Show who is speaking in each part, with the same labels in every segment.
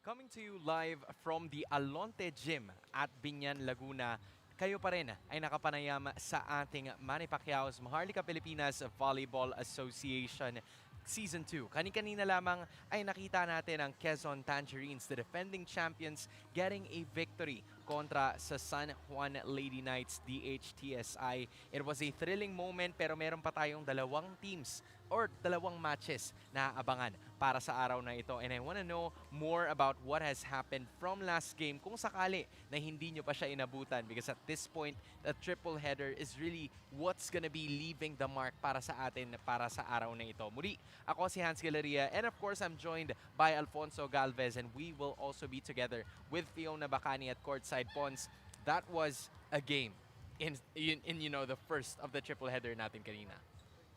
Speaker 1: Coming to you live from the Alonte Gym at Binyan, Laguna. Kayo pa rin ay nakapanayam sa ating Manny Pacquiao's Maharlika Pilipinas Volleyball Association Season 2. Kani-kanina lamang ay nakita natin ang Quezon Tangerines, the defending champions, getting a victory kontra sa San Juan Lady Knights DHTSI. It was a thrilling moment pero meron pa tayong dalawang teams or dalawang matches na abangan para sa araw na ito. And I want to know more about what has happened from last game kung sakali na hindi nyo pa siya inabutan, because at this point, the triple header is really what's gonna be leaving the mark para sa atin para sa araw na ito. Muli, ako si Hans Galeria, and of course, I'm joined by Alfonso Galvez, and we will also be together with Fiona Bacani at courtside. Pons. That was a game in you know, the first of the triple header natin kanina.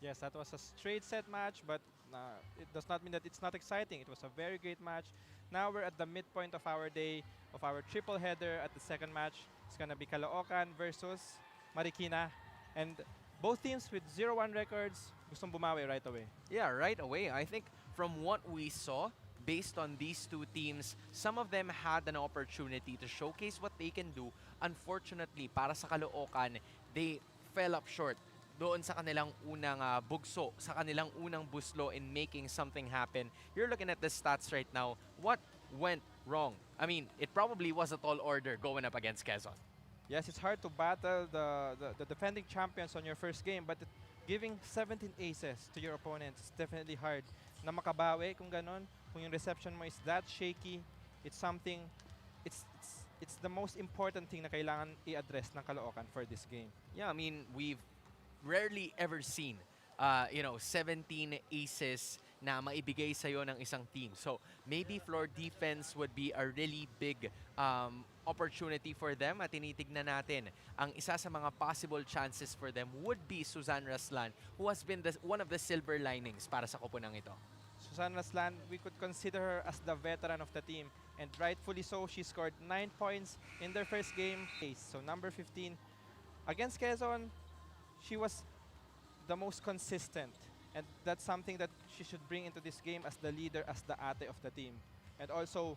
Speaker 2: Yes, that was a straight set match, but it does not mean that it's not exciting. It was a very great match. Now we're at the midpoint of our day, of our triple header at the second match. It's going to be Caloocan versus Marikina. And both teams with 0-1 records, gustong bumawi right away.
Speaker 1: Yeah, right away. I think from what we saw, based on these two teams, some of them had an opportunity to showcase what they can do. Unfortunately, para sa Caloocan, they fell up short doon sa kanilang unang bugso, sa kanilang unang buslo in making something happen. You're looking at the stats right now. What went wrong? I mean, it probably was a tall order going up against Quezon.
Speaker 2: Yes, it's hard to battle the defending champions on your first game, but giving 17 aces to your opponents is definitely hard. Na makabawi kung ganon, kung yung reception mo is that shaky, it's something, it's the most important thing na kailangan i-address ng Caloocan for this game.
Speaker 1: Yeah, I mean, we've rarely ever seen 17 aces na maibigay sa'yo ng isang team. So maybe floor defense would be a really big opportunity for them. At tinitignan natin, ang isa sa mga possible chances for them would be Suzanne Raslan, who has been one of the silver linings para sa koponang ito.
Speaker 2: Suzanne Raslan, we could consider her as the veteran of the team. And rightfully so, she scored 9 points in their first game. So number 15. Against Quezon, she was the most consistent, and that's something that she should bring into this game as the leader, as the ate of the team. And also,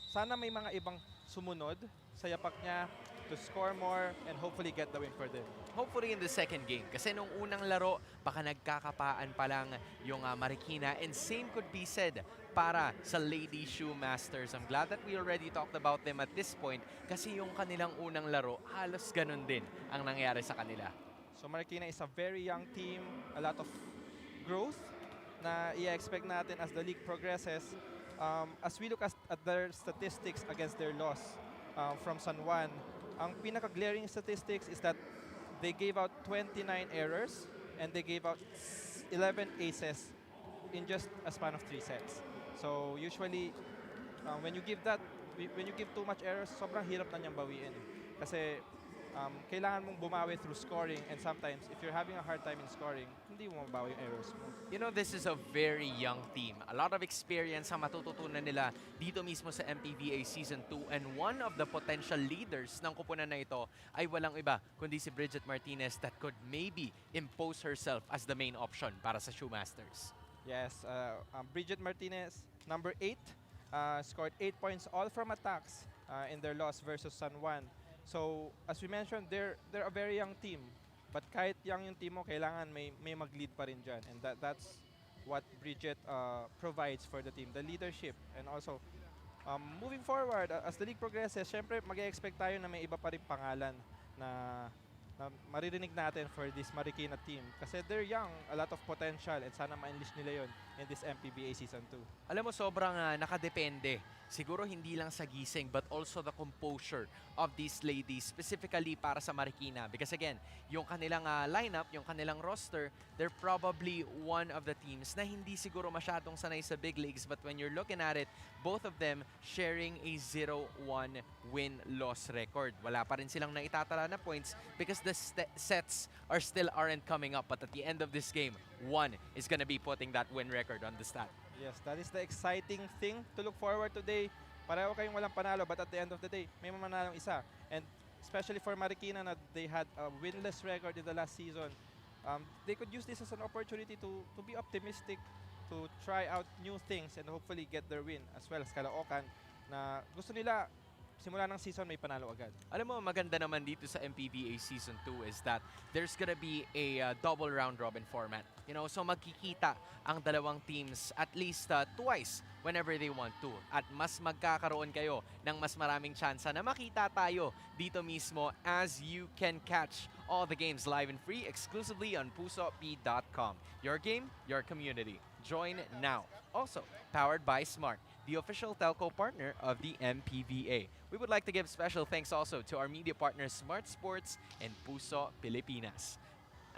Speaker 2: sana may mga ibang sumunod sa yapak niya to score more and hopefully get the win for them.
Speaker 1: Hopefully in the second game. Kasi nung unang laro, baka nagkakapaan pa lang yung Marikina. And same could be said para sa Lady Shoe Masters. I'm glad that we already talked about them at this point kasi yung kanilang unang laro, halos ganun din ang nangyari sa kanila.
Speaker 2: So Marikina is a very young team, a lot of growth na i-expect natin as the league progresses. As we look at their statistics against their loss from San Juan, ang pinaka-glaring statistics is that they gave out 29 errors and they gave out 11 aces in just a span of 3 sets. So usually, when you give too much errors, sobrang hirap na niyang bawiin. Kasi kailangan mong bumawi through scoring, and sometimes if you're having a hard time in scoring, hindi mo mabawi yung errors mo.
Speaker 1: You know, this is a very young team. A lot of experience ang matututunan nila dito mismo sa MPVA Season 2, and one of the potential leaders ng kupunan na ito ay walang iba kundi si Bridget Martinez that could maybe impose herself as the main option para sa Shoemasters.
Speaker 2: Yes, Bridget Martinez, number 8, scored 8 points all from attacks in their loss versus San Juan. So, as we mentioned, they're a very young team. But kahit young yung team mo, kailangan may mag-lead pa rin dyan. And that's what Bridget provides for the team, the leadership. And also, moving forward, as the league progresses, syempre mag-expect tayo na may iba pa rin pangalan na maririnig natin for this Marikina team. Kasi they're young, a lot of potential, and sana ma-unleash nila yon in this MPVA Season 2.
Speaker 1: Alam mo, sobrang nakadepende. Siguro hindi lang sa gising but also the composure of these ladies, specifically para sa Marikina. Because again, yung kanilang lineup, yung kanilang roster, they're probably one of the teams na hindi siguro masyadong sanay sa big leagues, but when you're looking at it, both of them sharing a 0-1 win-loss record. Wala pa rin silang naitatala na points because the sets aren't coming up. But at the end of this game, one is gonna be putting that win record on the stat.
Speaker 2: Yes, that is the exciting thing to look forward today. Pareho kayong walang panalo, but at the end of the day, may manalong isa. And especially for Marikina, na they had a winless record in the last season, they could use this as an opportunity to be optimistic, to try out new things, and hopefully get their win, as well as Caloocan. na gusto nila simula ng season may panalo agad.
Speaker 1: Alam mo, maganda naman dito sa MPVA Season 2 is that there's gonna be a double round robin format. You know, so magkikita ang dalawang teams at least twice whenever they want to. At mas magkakaroon kayo ng mas maraming tsansa na makita tayo dito mismo as you can catch all the games live and free exclusively on pusop.com. Your game, your community. Join now. Also, powered by Smart, the official telco partner of the MPVA. We would like to give special thanks also to our media partners Smart Sports and Puso Pilipinas.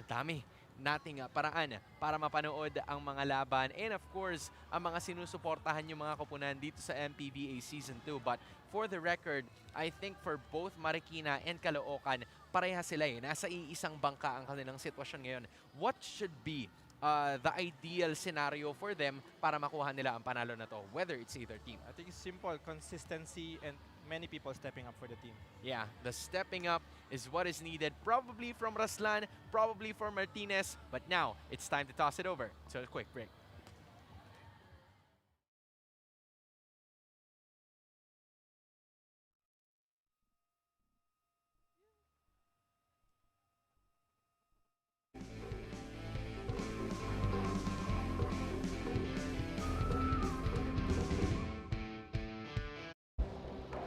Speaker 1: Ang dami nating paraan para mapanood ang mga laban and of course, ang mga sinusuportahan yung mga koponan dito sa MPVA Season 2. But for the record, I think for both Marikina and Caloocan, pareha sila eh. Nasa iisang bangka ang kanilang sitwasyon ngayon. What should be the ideal scenario for them para makuha nila ang panalo na to, whether it's either team?
Speaker 2: I think it's simple, consistency and many people stepping up for the team.
Speaker 1: Yeah, the stepping up is what is needed, probably from Raslan, probably from Martinez, but now it's time to toss it over to a quick break.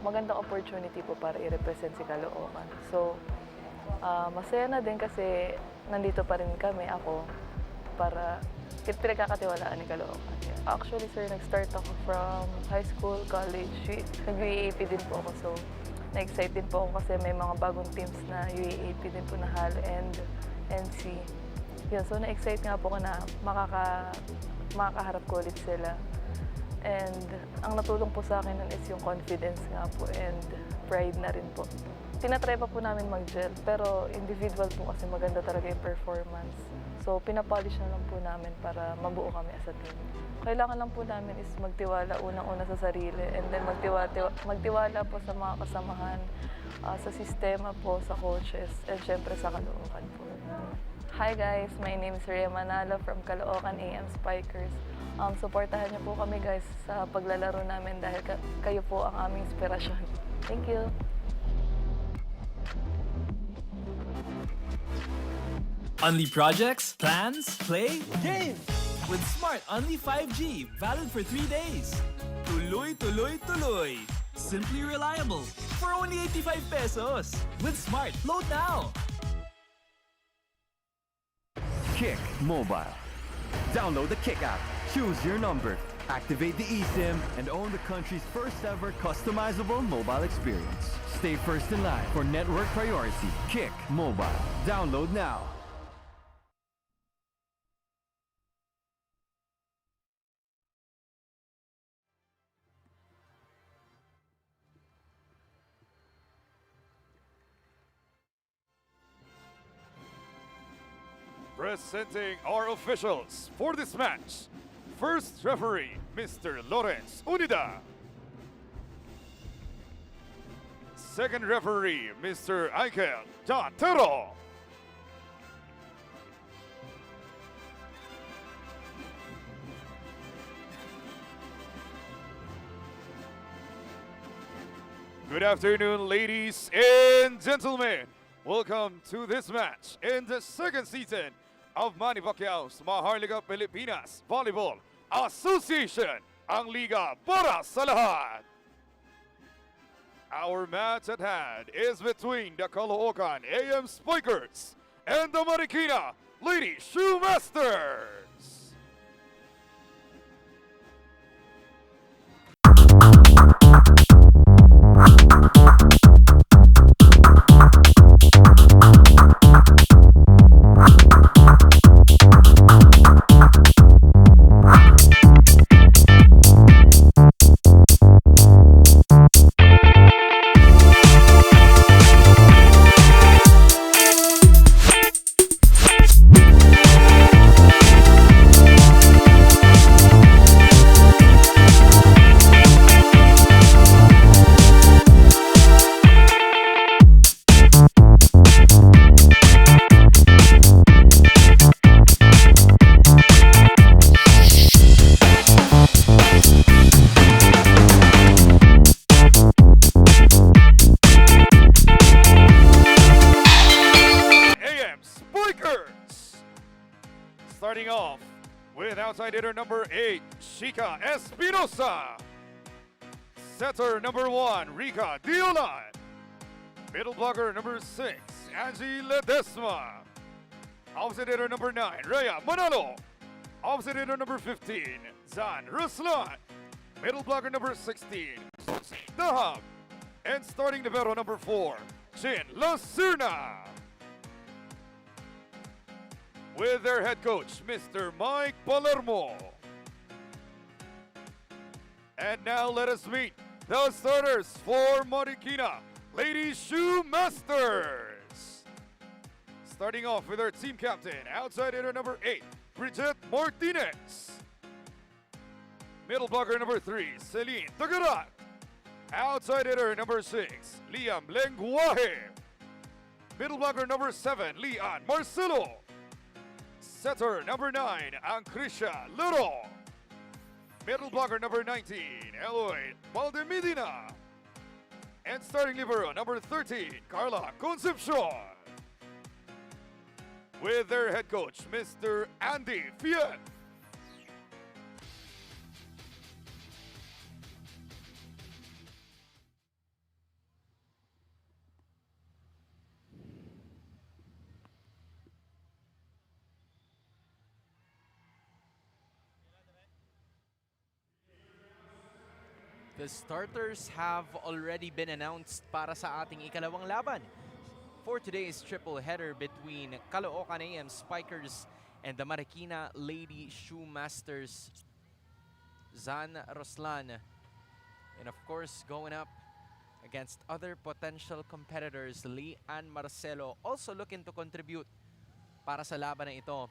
Speaker 3: Magandang opportunity po para i-represent si Caloocan. So, masaya na din kasi nandito pa rin kami, ako, para pinagkakatiwalaan ni Caloocan. Actually, sir, nag-start ako from high school, college, nag-UAAP din po ako. So, na-excite din po ako kasi may mga bagong teams na UAAP din po na HAL and NC. Yun, so na-excite nga po ako na makakaharap ko ulit sila. And ang natulong po sa akin nun is yung confidence nga po and pride na rin po. Tinatry pa po namin mag-gel, pero individual po kasi maganda talaga yung performance. So pinapolish na lang po namin para mabuo kami as a team. Kailangan lang po namin is magtiwala unang-una sa sarili and then magtiwala po sa mga kasamahan, sa sistema po, sa coaches, and syempre sa Caloocan po. Hi guys, my name is Rhea Manalo from Caloocan AM Spikers. Suportahan niyo po kami guys sa paglalaro namin dahil kayo po ang aming inspirasyon. Thank you!
Speaker 4: Unli projects, plans, play, game! With Smart Unli 5G, valid for 3 days. Tuloy, tuloy, tuloy! Simply reliable for only 85 pesos. With Smart, load now!
Speaker 5: Kick Mobile. Download the Kick app, choose your number, activate the eSIM, and own the country's first ever customizable mobile experience. Stay first in line for network priority. Kick Mobile. Download now.
Speaker 6: Presenting our officials for this match. First referee, Mr. Lawrence Unida. Second referee, Mr. Aikel Jatero. Good afternoon, ladies and gentlemen. Welcome to this match in the second season of Manny Pacquiao's Maharlika Pilipinas Volleyball Association, ang liga para sa lahat. Our match at hand is between the Caloocan AM Spikers and the Marikina Lady Shoemasters. off with outside hitter number 8, Shika Espinosa. Setter number 1, Rica Diolan. Middle blocker number 6, Angie Ledesma. Opposite hitter number 9, Rhea Manalo. Opposite hitter number 15, Zan Ruslan. Middle blocker number 16, Dahab. And starting libero number 4, Chin Lacerna. With their head coach, Mr. Mike Palermo. And now let us meet the starters for Marikina Ladies Shoe Masters. Starting off with our team captain, outside hitter number 8, Bridget Martinez. Middle blocker number 3, Celine Tagarat. Outside hitter number 6, Liam Lenguaje. Middle blocker number 7, Leon Marcelo. Setter number 9, Ancrisha Luro. Middle blocker number 19, Eloy Valdemidina. And starting libero number 13, Carla Concepcion. With their head coach, Mr. Andy Fiat.
Speaker 1: The starters have already been announced para sa ating ikalawang laban for today's triple header between Caloocan AM Spikers and the Marikina Lady Shoe Masters. Zan Roslan, and of course going up against other potential competitors, Lee and Marcelo, also looking to contribute para sa laban na ito,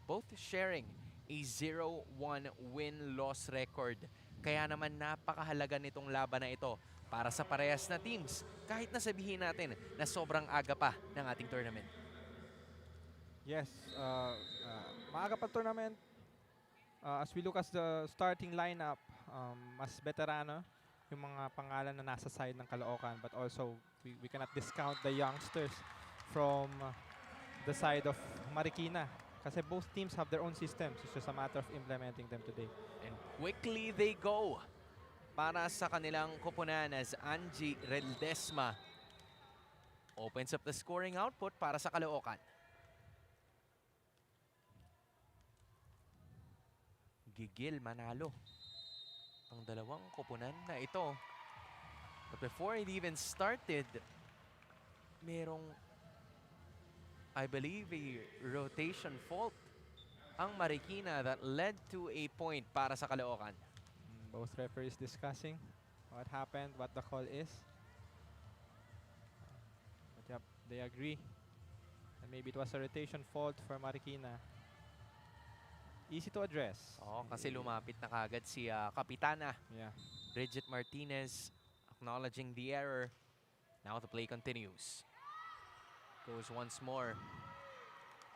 Speaker 1: both sharing a 0-1 win-loss record. Kaya naman napakahalaga nitong laban na ito para sa parehas na teams, kahit na sabihin natin na sobrang aga pa ng ating tournament.
Speaker 2: Yes, maaga pa tournament. As we look at the starting lineup, mas veterano yung mga pangalan na nasa side ng Caloocan, but also we cannot discount the youngsters from the side of Marikina. Kasi both teams have their own systems. It's just a matter of implementing them today.
Speaker 1: And quickly they go para sa kanilang koponan as Angie Ledesma opens up the scoring output para sa Caloocan. Gigil manalo ang dalawang koponan na ito. But before it even started, merong, I believe, a rotation fault ang Marikina that led to a point para sa Caloocan.
Speaker 2: Both referees discussing what happened, what the call is. But yep, they agree. And maybe it was a rotation fault for Marikina. Easy to address.
Speaker 1: Oo, kasi lumapit na kagad si Kapitana
Speaker 2: Yeah.
Speaker 1: Bridget Martinez acknowledging the error. Now the play continues. Goes once more.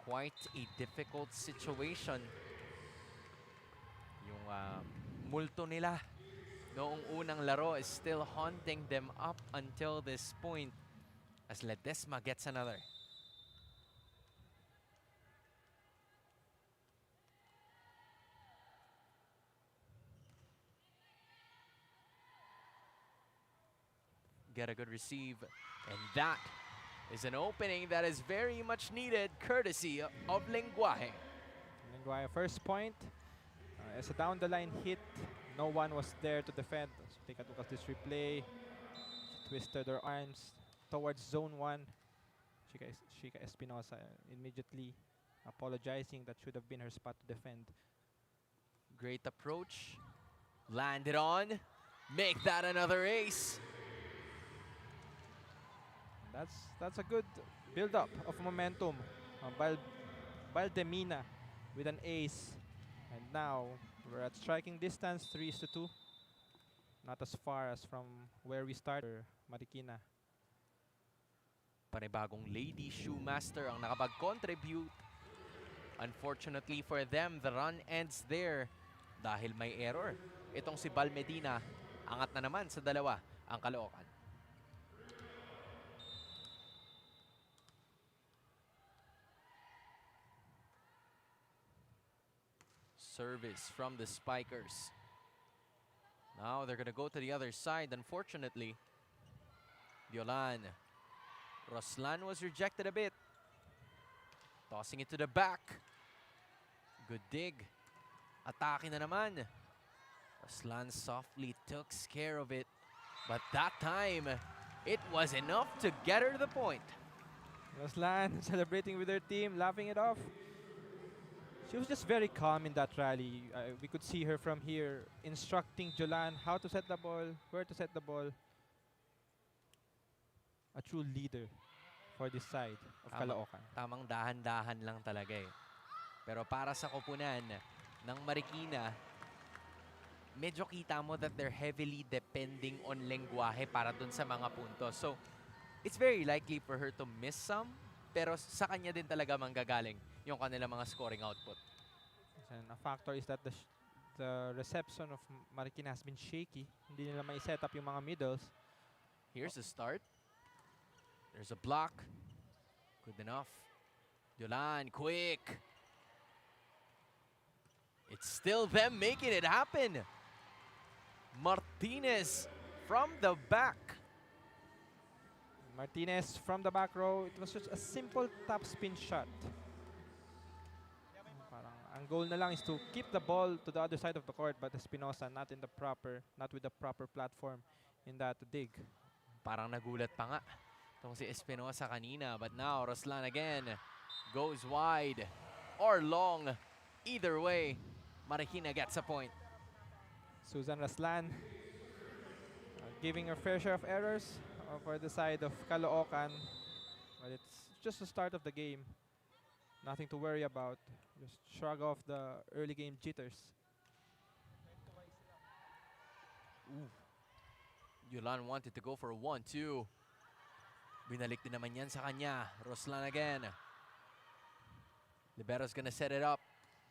Speaker 1: Quite a difficult situation. Yung multo nila noong unang laro is still haunting them up until this point as Ledesma gets another. Get a good receive, and that is an opening that is very much needed, courtesy of Lenguaje.
Speaker 2: Lenguaje, first point. As a down the line hit, no one was there to defend. So take a look at this replay. She twisted her arms towards zone 1. Shika Espinosa immediately apologizing. That should have been her spot to defend.
Speaker 1: Great approach. Landed on. Make that another ace.
Speaker 2: That's a good build-up of momentum. Valdemina with an ace. And now we're at striking distance, 3-2. Not as far as from where we started, Marikina.
Speaker 1: Panibagong Lady Shoe Master ang nakapag-contribute. Unfortunately for them, the run ends there dahil may error. Itong si Val Medina, angat na naman sa dalawa ang Caloocan. service from the Spikers. Now they're gonna go to the other side, unfortunately. Violan. Roslan was rejected a bit. Tossing it to the back. Good dig. Atake na naman. Roslan softly took care of it. But that time, it was enough to get her the point.
Speaker 2: Roslan celebrating with her team, laughing it off. She was just very calm in that rally. We could see her from here instructing Jolan how to set the ball, where to set the ball. A true leader for this side of Caloocan.
Speaker 1: Tamang dahan-dahan lang talaga eh. Pero para sa koponan ng Marikina, medyo kita mo that they're heavily depending on lengguahe para dun sa mga puntos. So, it's very likely for her to miss some, pero sa kanya din talaga manggagaling yung kanilang mga scoring output.
Speaker 2: And a factor is that the reception of Marikina has been shaky. Hindi nila may set up yung mga middles.
Speaker 1: Here's the start. There's a block. Good enough. Yolan, quick. It's still them making it happen. Martinez from the back.
Speaker 2: Martinez from the back row. It was just a simple top spin shot. Parang ang goal na lang is to keep the ball to the other side of the court, but Espinosa not with the proper platform in that dig.
Speaker 1: Parang nagulat pa nga itong si Espinosa kanina. But now, Roslan again goes wide or long. Either way, Marikina gets a point.
Speaker 2: Susan Raslan giving her fair share of errors for the side of Caloocan. But it's just the start of the game. Nothing to worry about. Just shrug off the early game jitters.
Speaker 1: Yolan wanted to go for a 1-2. Binalik din naman yan sa kanya. Roslan again. Libero's gonna set it up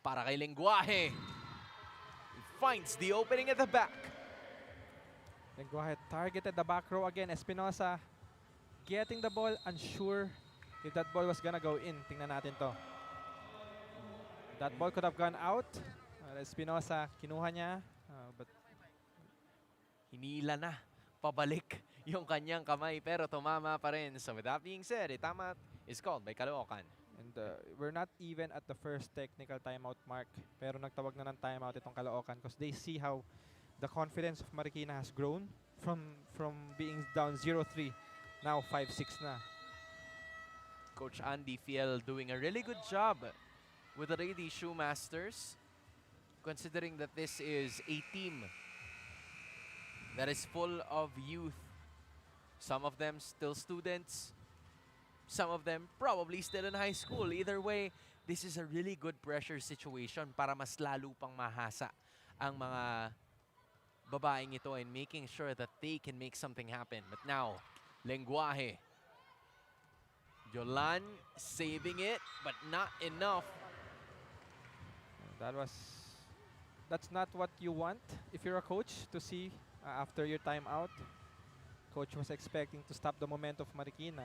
Speaker 1: para kay Lenguaje. He finds the opening at the back.
Speaker 2: Then go ahead, targeted the back row again. Espinosa getting the ball, unsure if that ball was gonna go in. Tingnan natin to. That ball could have gone out. Espinosa, kinuha niya. But
Speaker 1: Hinila na pabalik yung kanyang kamay pero tumama pa rin. So with that being said, tama is called by Caloocan.
Speaker 2: and we're not even at the first technical timeout mark. Pero nagtawag na ng timeout itong Caloocan because they see how the confidence of Marikina has grown from being down 0-3. Now 5-6 na.
Speaker 1: Coach Andy Fiel doing a really good job with the Lady Shoemasters, considering that this is a team that is full of youth. Some of them still students, some of them probably still in high school. Either way, this is a really good pressure situation para mas lalo pang mahasa ang mga babaeng ito and making sure that they can make something happen. But now, Lenguaje. Yolan saving it, but not enough.
Speaker 2: That's not what you want if you're a coach to see after your timeout. Coach was expecting to stop the momentum of Marikina.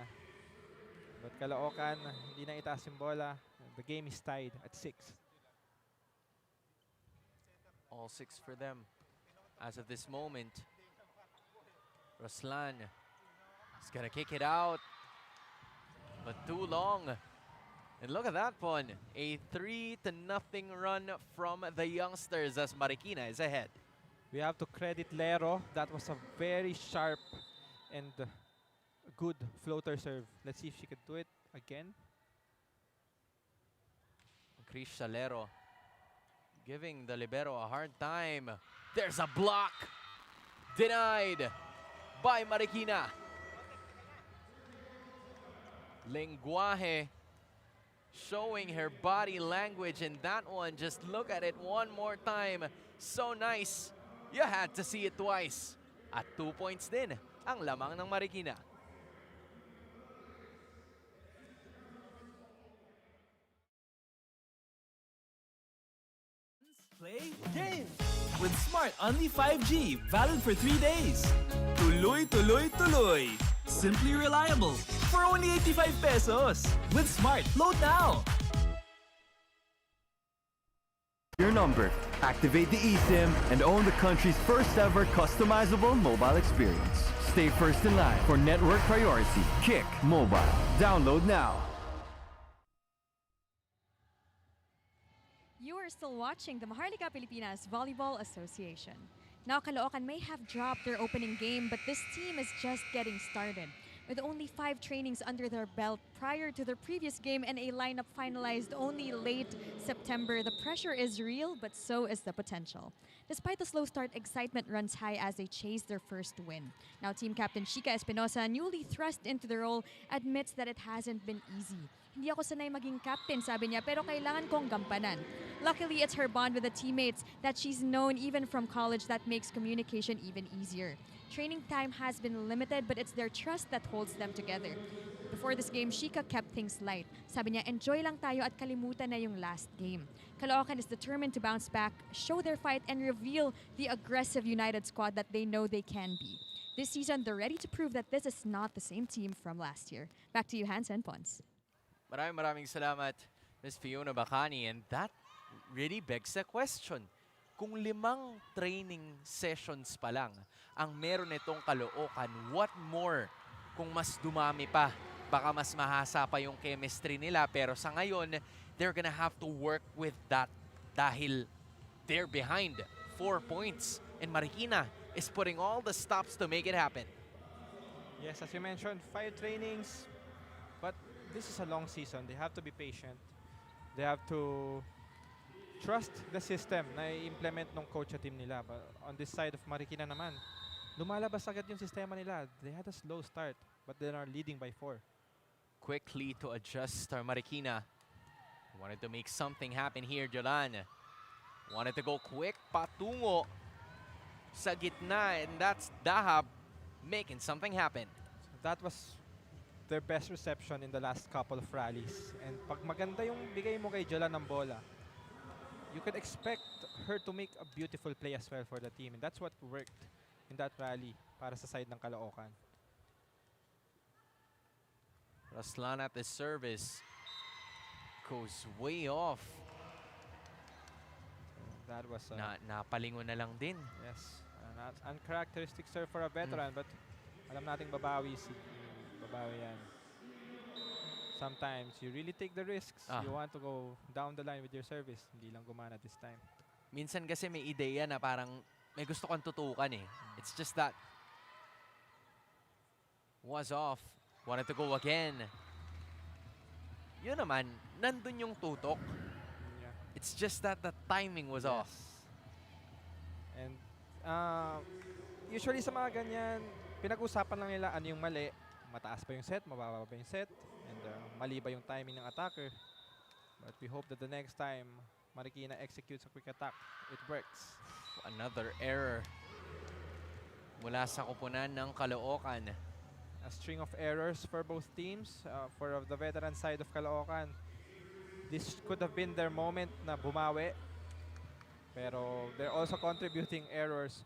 Speaker 2: But Caloocan, hindi na itaas yung bola. The game is tied at 6.
Speaker 1: All 6 for them as of this moment. Roslan is gonna kick it out, but too long. And look at that one, a 3-0 run from the youngsters as Marikina is ahead.
Speaker 2: We have to credit Lero. That was a very sharp and good floater serve. Let's see if she could do it again.
Speaker 1: Chris Salero giving the libero a hard time. There's a block. Denied by Marikina. Lenguaje showing her body language in that one. Just look at it one more time. So nice. You had to see it twice. At 2 points din ang lamang ng Marikina.
Speaker 4: Play game with Smart Only 5G, valid for 3 days. Tuloy, tuloy, tuloy. Simply reliable for only 85 pesos. With Smart, load now.
Speaker 5: your number. Activate the eSIM and own the country's first ever customizable mobile experience. Stay first in line for network priority. Kick Mobile. Download now.
Speaker 7: You are still watching the Maharlika Pilipinas Volleyball Association. Now, Caloocan may have dropped their opening game, but this team is just getting started. With only 5 trainings under their belt prior to their previous game and a lineup finalized only late September, the pressure is real, but so is the potential. Despite the slow start, excitement runs high as they chase their first win. Now, team captain Chica Espinosa, newly thrust into the role, admits that it hasn't been easy. Hindi ako sanay maging captain, sabi niya, pero kailangan kong gampanan. Luckily, it's her bond with the teammates that she's known even from college that makes communication even easier. Training time has been limited, but it's their trust that holds them together. Before this game, Chica kept things light. Sabi niya, enjoy lang tayo at kalimutan na yung last game. Caloocan is determined to bounce back, show their fight, and reveal the aggressive United squad that they know they can be. This season, they're ready to prove that this is not the same team from last year. Back to you, Hans and Pons.
Speaker 1: Maraming salamat, Ms. Fiona Bacani. And that really begs the question. Kung 5 training sessions pa lang ang meron itong Caloocan, what more kung mas dumami pa? Baka mas mahasa pa yung chemistry nila. Pero sa ngayon, they're gonna have to work with that dahil they're behind 4 points. And Marikina is putting all the stops to make it happen.
Speaker 2: Yes, as you mentioned, 5 trainings, but this is a long season. They have to be patient. They have to trust the system na i-implement ng coach at team nila. But on this side of Marikina naman, lumalabas agad yung sistema nila. They had a slow start, but they are leading by 4.
Speaker 1: Quickly to adjust our Marikina. Wanted to make something happen here, Jolan. Wanted to go quick, patungo sa gitna, and that's Dahab making something happen.
Speaker 2: That was their best reception in the last couple of rallies. And pag maganda yung bigay mo kay Jolan ng bola, you can expect her to make a beautiful play as well for the team. And that's what worked in that rally para sa side ng Caloocan.
Speaker 1: Raslan at the service goes way off.
Speaker 2: That was
Speaker 1: Napalingon na lang din.
Speaker 2: yes, an uncharacteristic serve for a veteran, but alam nating babawi yan. Sometimes you really take the risks. You want to go down the line with your service. Hindi lang gumana this time.
Speaker 1: Minsan kasi may ideya na parang may gusto kang tutukan eh. It's just that was off. Wanted to go again. Yun naman, nandun yung tutok.
Speaker 2: Yeah.
Speaker 1: It's just that the timing was off.
Speaker 2: And usually sa mga ganyan, pinag-usapan lang nila ano yung mali. Mataas pa yung set, mababa pa yung set, and mali ba yung timing ng attacker. But we hope that the next time Marikina executes a quick attack, it works.
Speaker 1: Another error mula sa kupunan ng Caloocan.
Speaker 2: A string of errors for both teams. For the veteran side of Caloocan, this could have been their moment na bumawi. Pero they're also contributing errors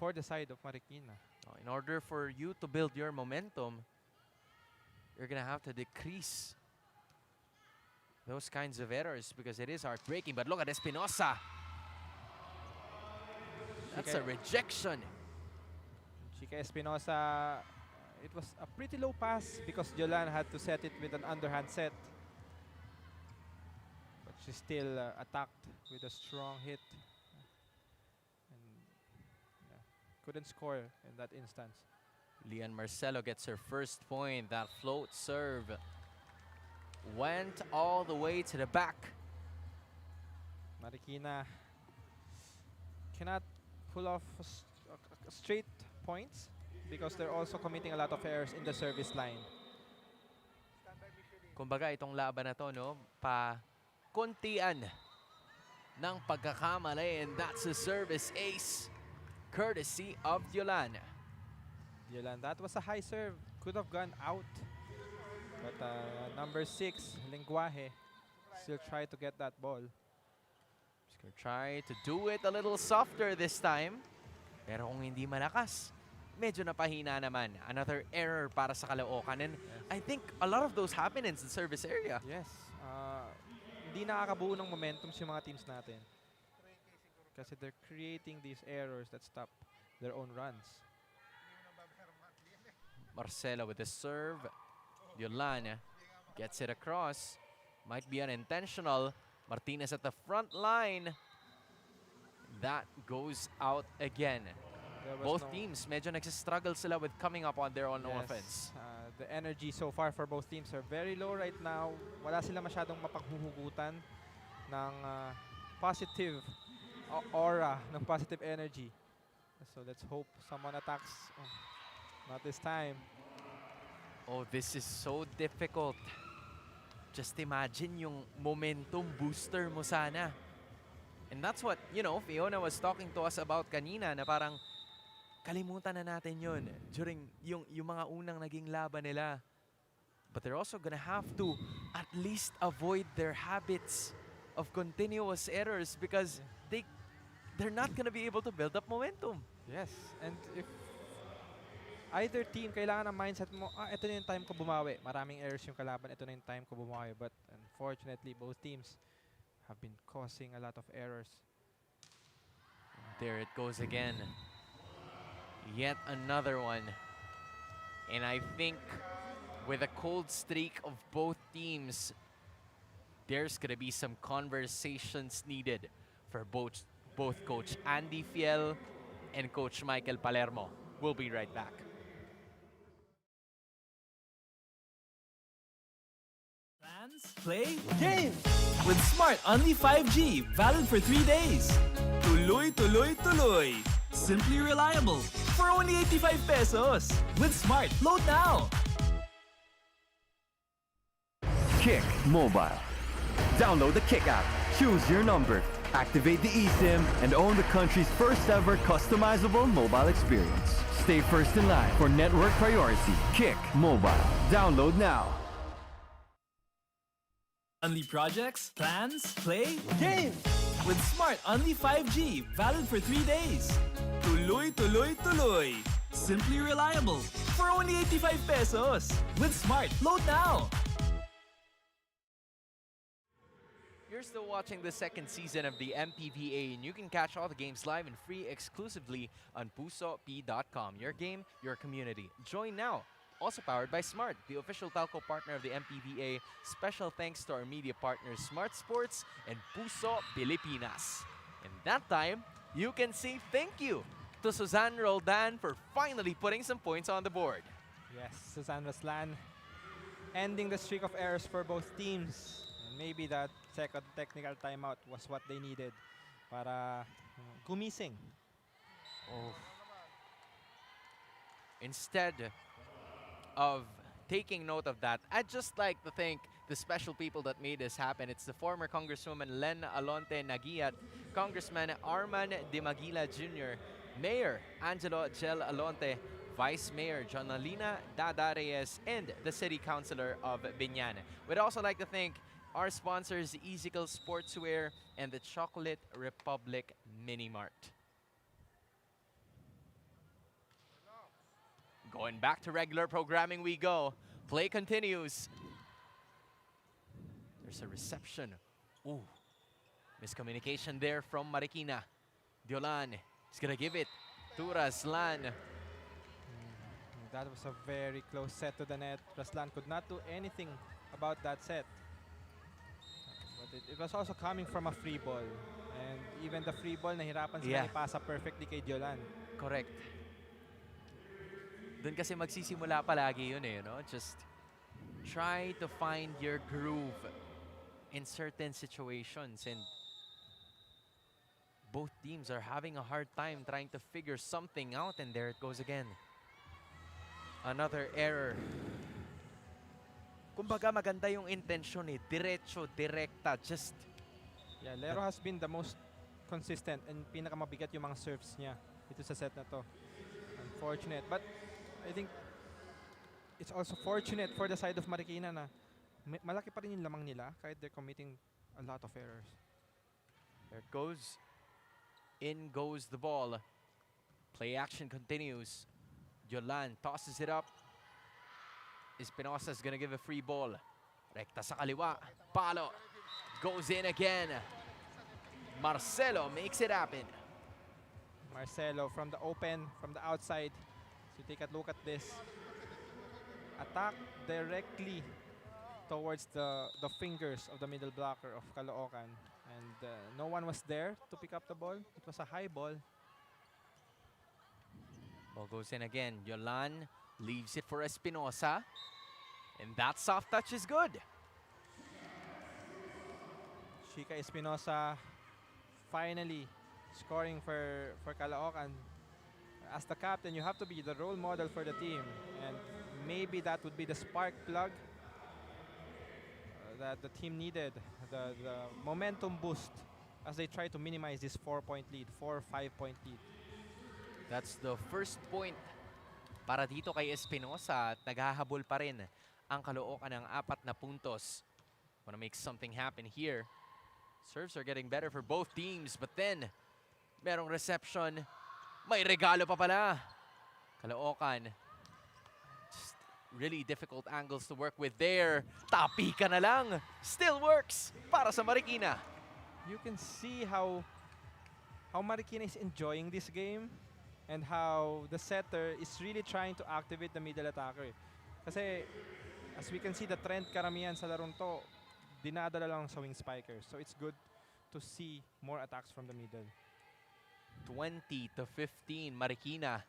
Speaker 2: for the side of Marikina.
Speaker 1: In order for you to build your momentum, you're gonna have to decrease those kinds of errors because it is heartbreaking. But look at Espinosa. That's a rejection.
Speaker 2: Chica Espinosa, it was a pretty low pass because Jolan had to set it with an underhand set. But she still attacked with a strong hit. And couldn't score in that instance.
Speaker 1: Lian Marcelo gets her first point. That float serve went all the way to the back.
Speaker 2: Marikina cannot pull off straight points because they're also committing a lot of errors in the service line.
Speaker 1: Kumbaga itong laban na to, no, kontian ng pagkakamali, and that's a service ace courtesy of Yolanda.
Speaker 2: That was a high serve. Could have gone out. But number 6, Lenguaje, still try to get that ball.
Speaker 1: Just gonna try to do it a little softer this time. Pero kung hindi malakas, medyo napahina naman. Another error para sa Caloocan. And I think a lot of those happen in the service area.
Speaker 2: Yes. Hindi nakakabuo ng momentum si mga teams natin. kasi they're creating these errors that stop their own runs.
Speaker 1: Marcelo with the serve. Yolan gets it across. Might be unintentional. Martinez at the front line. That goes out again.
Speaker 2: There was
Speaker 1: Both
Speaker 2: no-
Speaker 1: teams medyo nagsistruggle sila with coming up on their own
Speaker 2: Yes,
Speaker 1: offense.
Speaker 2: the energy so far for both teams are very low right now. Wala sila masyadong mapaghuhugutan ng positive aura, ng positive energy. So let's hope someone attacks. Oh, not this time.
Speaker 1: Oh, this is so difficult. Just imagine yung momentum booster mo sana. And that's what, you know, Fiona was talking to us about kanina na parang kalimutan na natin yun during yung mga unang naging laban nila. But they're also gonna have to at least avoid their habits of continuous errors because they're not gonna be able to build up momentum.
Speaker 2: Yes, and if either team, kailangan ng mindset mo, ito na yung time ko bumawi. Maraming errors yung kalaban, ito na yung time ko bumawi. But unfortunately, both teams have been causing a lot of errors.
Speaker 1: There it goes again. Yet another one. And I think with a cold streak of both teams, there's gonna be some conversations needed for both Coach Andy Fiel and Coach Michael Palermo. We'll be right back.
Speaker 4: Plans, play, game! With Smart Only 5G, valid for 3 days. Tuloy, tuloy, tuloy. Simply reliable for only 85 pesos. With Smart, load now.
Speaker 5: Kick Mobile. Download the Kick app, choose your number, activate the eSIM, and own the country's first ever customizable mobile experience. Stay first in line for network priority. Kick Mobile. Download now.
Speaker 4: Only projects, plans, play, game! With Smart Only 5G, valid for 3 days. Tuloy, tuloy, tuloy. Simply reliable for only 85 pesos. With Smart, load now.
Speaker 1: You're still watching the second season of the MPVA, and you can catch all the games live and free exclusively on pusop.com. Your game, your community. Join now. Also powered by Smart, the official telco partner of the MPVA. Special thanks to our media partners Smart Sports and Puso Pilipinas. And that time, you can say thank you to Suzanne Roldan for finally putting some points on the board.
Speaker 2: Yes, Suzanne Raslan ending the streak of errors for both teams. And maybe that second technical timeout was what they needed para gumising.
Speaker 1: Oh. Instead of taking note of that, I'd just like to thank the special people that made this happen. It's the former Congresswoman Len Alonte Nagiat, Congressman Arman de Maguila Jr., Mayor Angelo Gel Alonte, Vice Mayor Jonalina Dada Reyes, and the City Councilor of Binyan. We'd also like to thank our sponsors, Easycle Sportswear and the Chocolate Republic Mini Mart. Going back to regular programming we go. Play continues. There's a reception. Ooh. Miscommunication there from Marikina. Diolan is gonna give it to Raslan.
Speaker 2: That was a very close set to the net. Raslan could not do anything about that set. But it was also coming from a free ball. And even the free ball, nahirapan sila
Speaker 1: Yeah.
Speaker 2: ipasa perfectly kay Diolan.
Speaker 1: Correct. Doon kasi magsisimula palagi yun eh, no? Just try to find your groove in certain situations, and both teams are having a hard time trying to figure something out, and there it goes again. Another error. Kumbaga maganda yung intention eh. Diretso, direkta, just...
Speaker 2: Yeah, Lero has been the most consistent and pinakamabigat yung mga serves niya dito sa set na to. Unfortunate. But I think it's also fortunate for the side of Marikina na malaki pa rin yung lamang nila kahit they're committing a lot of errors.
Speaker 1: There it goes. In goes the ball. Play action continues. Yolan tosses it up. Espinosa's gonna give a free ball. Rekta sa kaliwa. Palo. Goes in again. Marcelo makes it happen.
Speaker 2: Marcelo from the open, from the outside. So take a look at this. Attack directly towards the fingers of the middle blocker of Caloocan. And no one was there to pick up the ball. It was a high ball.
Speaker 1: Ball goes in again. Yolan leaves it for Espinosa. And that soft touch is good.
Speaker 2: Chica Espinosa finally scoring for Caloocan. As the captain, you have to be the role model for the team. And maybe that would be the spark plug that the team needed. The momentum boost as they try to minimize this 4-point lead, 4 or 5-point lead.
Speaker 1: That's the first point para dito kay Espinosa at naghahabol pa rin ang Caloocan ng 4 na puntos. Wanna make something happen here. Serves are getting better for both teams, but then merong reception. May regalo pa pala. Caloocan. Just really difficult angles to work with there. Tapi ka na lang. Still works para sa Marikina.
Speaker 2: You can see how Marikina is enjoying this game and how the setter is really trying to activate the middle attacker. Kasi as we can see, the trend karamihan sa larong to, dinadala lang sa wing spikers. So it's good to see more attacks from the middle.
Speaker 1: 20-15, Marikina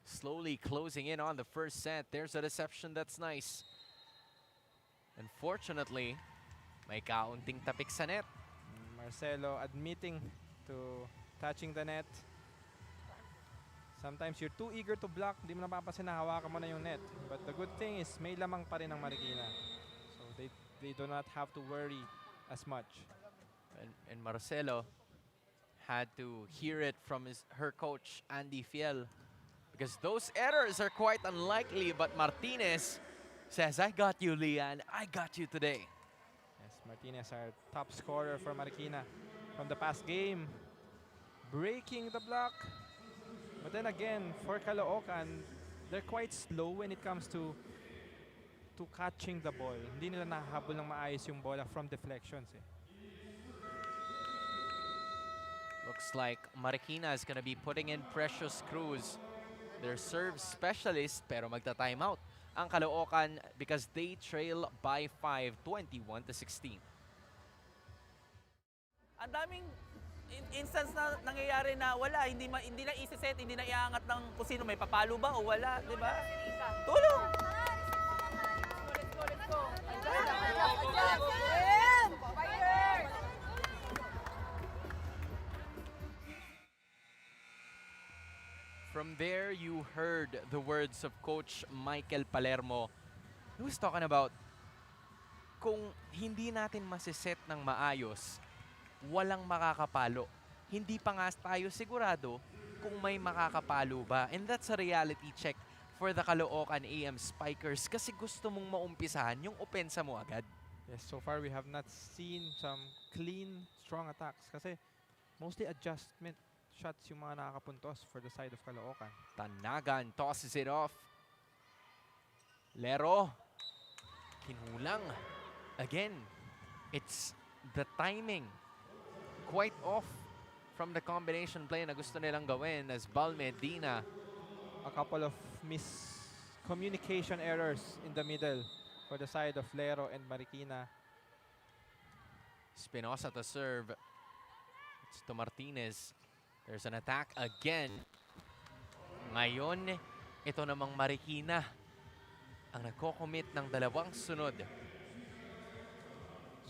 Speaker 1: slowly closing in on the first set. There's a reception that's nice. Unfortunately, may kaunting tapik sa net.
Speaker 2: Marcelo admitting to touching the net. Sometimes you're too eager to block, hindi mo napapansin na hawakan mo na yung net. But the good thing is may lamang pa rin ang Marikina. So they do not have to worry as much.
Speaker 1: And Marcelo had to hear it from her coach, Andy Fiel. Because those errors are quite unlikely, but Martinez says, I got you, Lian. I got you today.
Speaker 2: Yes, Martinez, our top scorer for Marikina from the past game. Breaking the block. But then again, for Caloocan, they're quite slow when it comes to catching the ball. Hindi nila nahahabol ng maayos yung bola from deflections.
Speaker 1: Looks like Marikina is going to be putting in Precious Cruz, their serve specialist, pero magta-timeout ang Caloocan because they trail by 5, 21-16.
Speaker 8: Ang daming instance na nangyayari na wala, hindi na isi-set, hindi na iangat ng kung sino, may papalo ba o wala, di ba? Tulong! Let's go.
Speaker 1: From there, you heard the words of Coach Michael Palermo. He was talking about kung hindi natin masiset ng maayos, walang makakapalo. Hindi pa nga tayo sigurado kung may makakapalo ba. And that's a reality check for the Caloocan AM Spikers kasi gusto mong maumpisahan yung opensa mo agad.
Speaker 2: Yes, so far we have not seen some clean, strong attacks kasi mostly adjustment shots yung mga nakakapuntos for the side of Caloocan.
Speaker 1: Tanagan tosses it off. Lero. Kinulang. Again, it's the timing. Quite off from the combination play na gusto nilang gawin as Balmedina.
Speaker 2: A couple of miscommunication errors in the middle for the side of Lero and Marikina.
Speaker 1: Espinosa to serve. It's to Martinez. There's an attack again. Ngayon, ito namang Marikina ang nagko-commit ng dalawang sunod.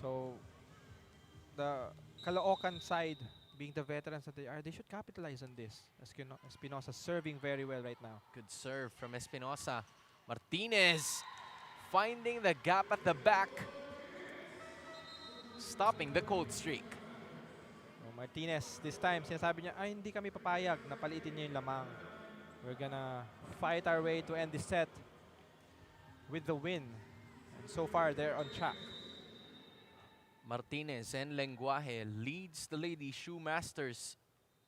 Speaker 2: So, the Caloocan side, being the veterans that they are, they should capitalize on this. Espinosa serving very well right now.
Speaker 1: Good serve from Espinosa. Martinez finding the gap at the back. Stopping the cold streak.
Speaker 2: Martinez, this time, sinasabi niya, ay, hindi kami papayag na palitin niya yung lamang. We're gonna fight our way to end this set with the win. And so far, they're on track.
Speaker 1: Martinez and Lenguaje leads the Lady Shoe Masters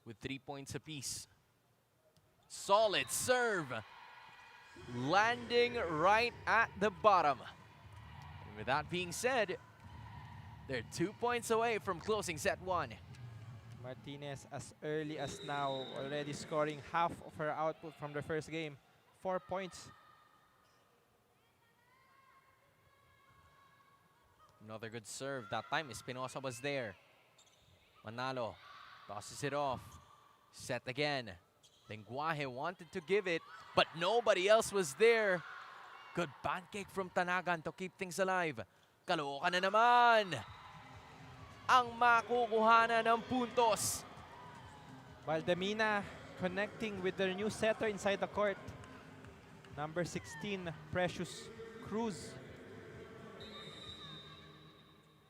Speaker 1: with 3 points apiece. Solid serve. Landing right at the bottom. And with that being said, they're 2 points away from closing set 1.
Speaker 2: Martinez as early as now already scoring half of her output from the first game. 4 points.
Speaker 1: Another good serve. That time, Espinosa was there. Manalo tosses it off. Set again. Lenguaje wanted to give it, but nobody else was there. Good pancake from Tanagan to keep things alive. Caloocan na naman ang makukuhanan ng puntos.
Speaker 2: Valdemina connecting with their new setter inside the court. Number 16, Precious Cruz.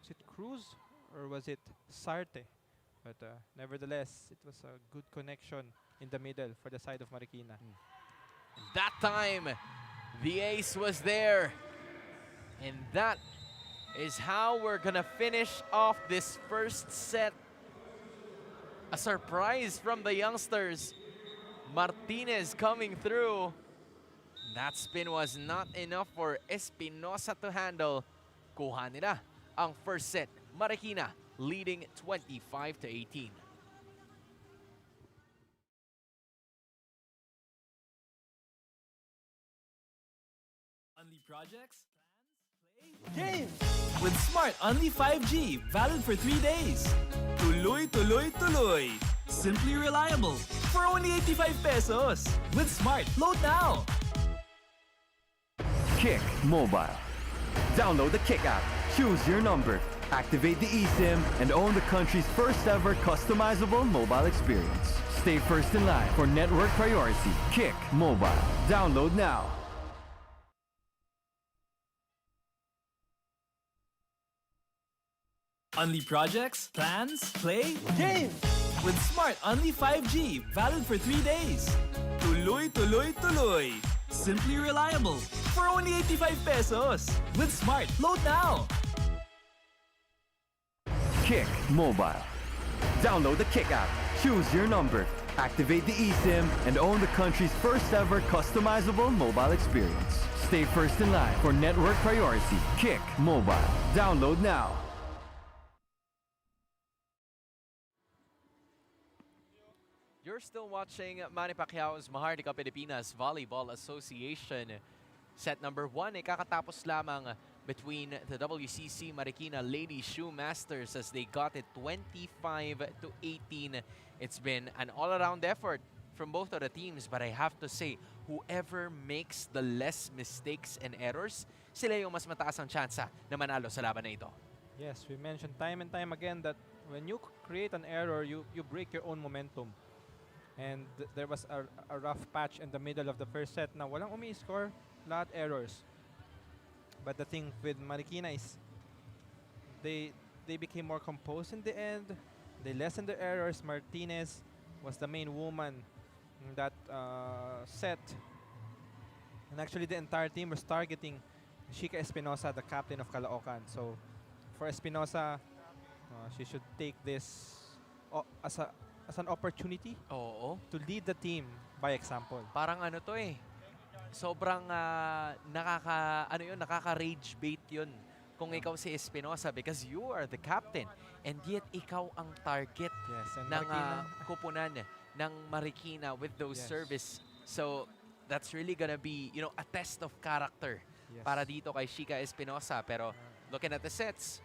Speaker 2: Was it Cruz or was it Sarte? But nevertheless, it was a good connection in the middle for the side of Marikina.
Speaker 1: That time, the ace was there. And that is how we're gonna finish off this first set. A surprise from the youngsters. Martinez coming through. That spin was not enough for Espinosa to handle. Kuha nila ang first set. Marikina leading 25-18.
Speaker 4: Only projects, plans, play, games! With Smart Only 5G, valid for 3 days. Tuloy, tuloy, tuloy. Simply reliable. For only 85 pesos. With Smart, load now.
Speaker 5: Kick Mobile. Download the Kick app, choose your number, activate the eSIM, and own the country's first ever customizable mobile experience. Stay first in line for network priority. Kick Mobile. Download now.
Speaker 4: Only projects, plans, play, games! With Smart Only 5G, valid for 3 days. Tuloy, tuloy, tuloy. Simply reliable. For only 85 pesos. With Smart, load now.
Speaker 5: Kick Mobile. Download the Kick app, choose your number, activate the eSIM, and own the country's first ever customizable mobile experience. Stay first in line for network priority. Kick Mobile. Download now.
Speaker 1: You're still watching Manny Pacquiao's Maharlika Pilipinas Volleyball Association. Set number 1 ay kakatapos lamang between the WCC Marikina Lady Shoe Masters as they got it 25-18. It's been an all-around effort from both of the teams, but I have to say, whoever makes the less mistakes and errors, sila yung mas mataas ang tsansa na manalo sa laban na ito.
Speaker 2: Yes, we mentioned time and time again that when you create an error, you break your own momentum. And there was a rough patch in the middle of the first set na walang umi-score, lahat errors. But the thing with Marikina is they became more composed in the end. They lessened their errors. Martinez was the main woman in that set. And actually the entire team was targeting Chica Espinosa, the captain of Caloocan. So for Espinosa, she should take this as an opportunity
Speaker 1: Oo.
Speaker 2: to lead the team by example.
Speaker 1: Parang ano to eh. Sobrang nakaka-rage bait yun kung ikaw si Espinosa because you are the captain and yet ikaw ang target
Speaker 2: Yes, and
Speaker 1: ng
Speaker 2: Marikina,
Speaker 1: kupunan ng Marikina with those
Speaker 2: Yes.
Speaker 1: service. So that's really gonna be, a test of character
Speaker 2: yes.
Speaker 1: para dito kay Chica Espinosa. Pero looking at the sets,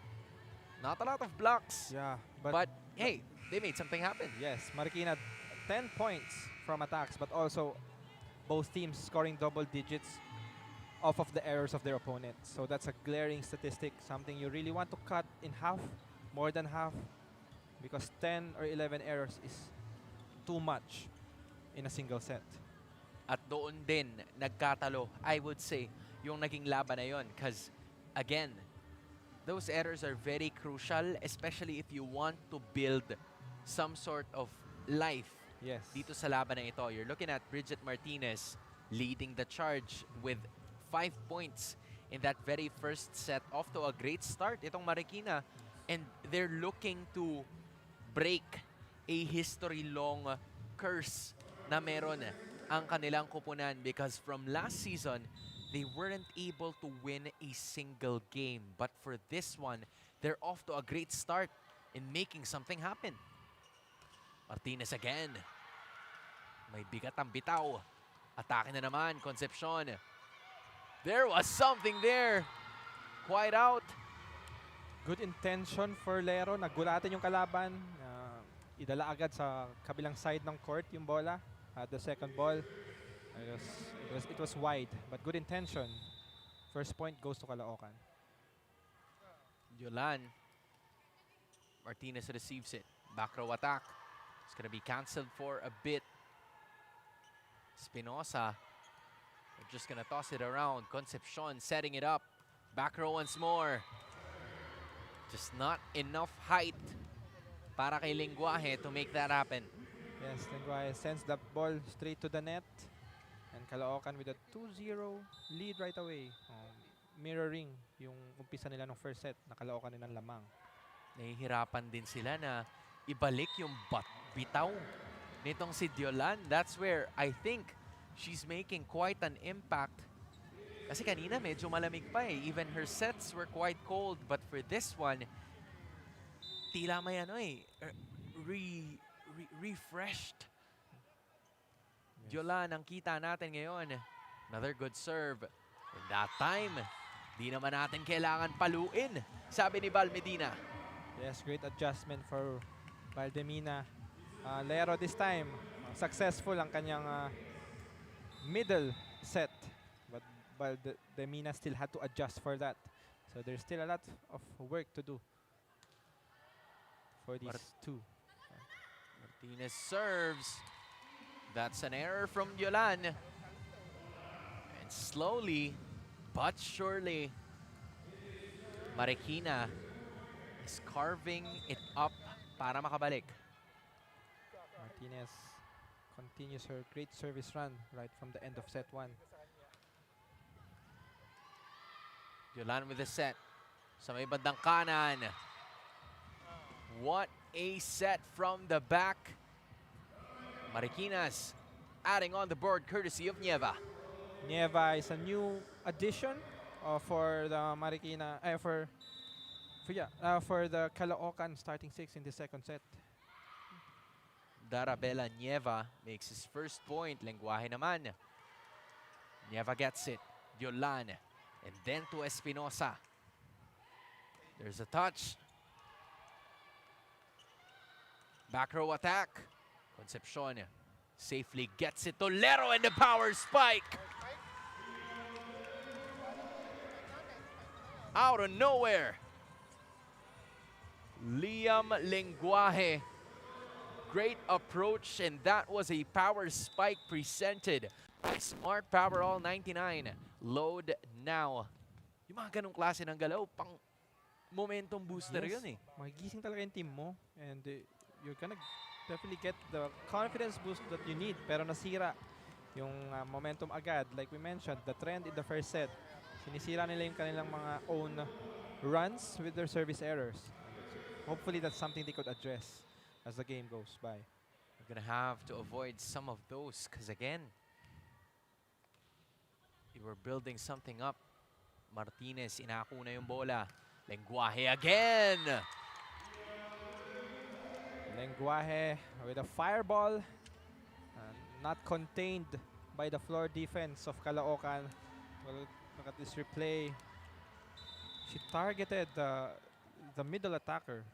Speaker 1: not a lot of blocks.
Speaker 2: Yeah,
Speaker 1: But hey, they made something happen.
Speaker 2: yes, Marikina 10 points from attacks, but also both teams scoring double digits off of the errors of their opponents. So that's a glaring statistic, something you really want to cut in half, more than half, because 10 or 11 errors is too much in a single set.
Speaker 1: At doon din nagkatalo, I would say, yung naging laban na yun. Because, again, those errors are very crucial, especially if you want to build some sort of life
Speaker 2: Yes.
Speaker 1: dito sa laban na ito. You're looking at Bridget Martinez leading the charge with 5 points in that very first set. Off to a great start, itong Marikina. And they're looking to break a history-long curse na meron ang kanilang kupunan because from last season, they weren't able to win a single game. But for this one, they're off to a great start in making something happen. Martinez again. May bigat ang bitaw. Atake na naman, Concepcion. There was something there. Quite out.
Speaker 2: Good intention for Lero. Nagulatan yung kalaban. Idala agad sa kabilang side ng court yung bola. At the second ball, it was wide. But good intention. First point goes to Caloocan.
Speaker 1: Yolan. Martinez receives it. Back row attack. It's gonna be cancelled for a bit. Espinosa. They're just gonna toss it around. Concepcion setting it up. Back row once more. Just not enough height para kay Lenguaje to make that happen.
Speaker 2: Yes, Lenguaje sends the ball straight to the net. And Caloocan with a 2-0 lead right away. Mirroring yung umpisa nila ng first set na Caloocan nilang lamang.
Speaker 1: Nahihirapan din sila na ibalik yung bitaw nitong si Diolan. That's where I think she's making quite an impact. Kasi kanina medyo malamig pa eh. Even her sets were quite cold. But for this one, tila may refreshed.
Speaker 2: Yes.
Speaker 1: Diolan ang kita natin ngayon. Another good serve. And that time, di naman natin kailangan paluin, sabi ni Val Medina.
Speaker 2: Yes, great adjustment for Valdemina. Lero this time, successful ang kanyang middle set. But Valdemina still had to adjust for that. So there's still a lot of work to do for these two.
Speaker 1: Martinez serves. That's an error from Yolan. And slowly, but surely, Marikina is carving it up para makabalik.
Speaker 2: Martinez continues her great service run right from the end of set 1.
Speaker 1: Yolan with the set. Sa may bandang kanan. What a set from the back. Marikinas adding on the board courtesy of Nieva.
Speaker 2: Nieva is a new addition for the Marikina, for the Caloocan starting 6 in the second set.
Speaker 1: Darabella Nieva makes his first point. Lenguaje naman. Nieva gets it. Yolan. And then to Espinosa. There's a touch. Back row attack. Concepcion safely gets it to Lero and the power spike. Out of nowhere. Liam Lenguaje. Great approach, and that was a power spike presented by Smart Powerall 99. Load now. Yung mga ganong klase ng galaw, pang momentum booster yun eh.
Speaker 2: Magigising talaga yung team mo, and you're gonna definitely get the confidence boost that you need. Pero nasira yung momentum agad. Like we mentioned, the trend in the first set. Sinisira nila yung kanilang mga own runs with their service errors. Hopefully that's something they could address as the game goes by.
Speaker 1: We're gonna have to avoid some of those because again, we were building something up. Martinez, inako na yung bola. Lenguaje again!
Speaker 2: Lenguaje with a fireball. Not contained by the floor defense of Caloocan. Well, look at this replay. She targeted the middle attacker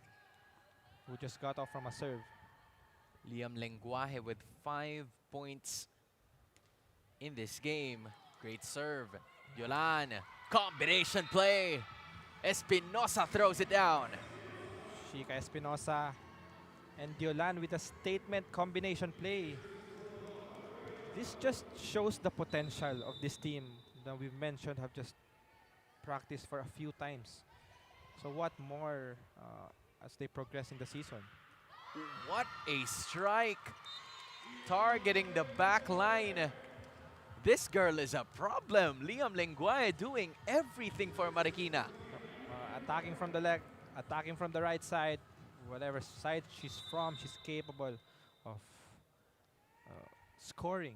Speaker 2: who just got off from a serve.
Speaker 1: Liam Lenguaje with 5 points in this game. Great serve. Yolan, combination play. Espinosa throws it down.
Speaker 2: Chica Espinosa and Yolan with a statement combination play. This just shows the potential of this team that we've mentioned have just practiced for a few times. So what more as they progress in the season?
Speaker 1: What a strike. Targeting the back line. This girl is a problem. Liam Lenguaje doing everything for Marikina.
Speaker 2: Attacking from the left, attacking from the right side. Whatever side she's from, she's capable of scoring.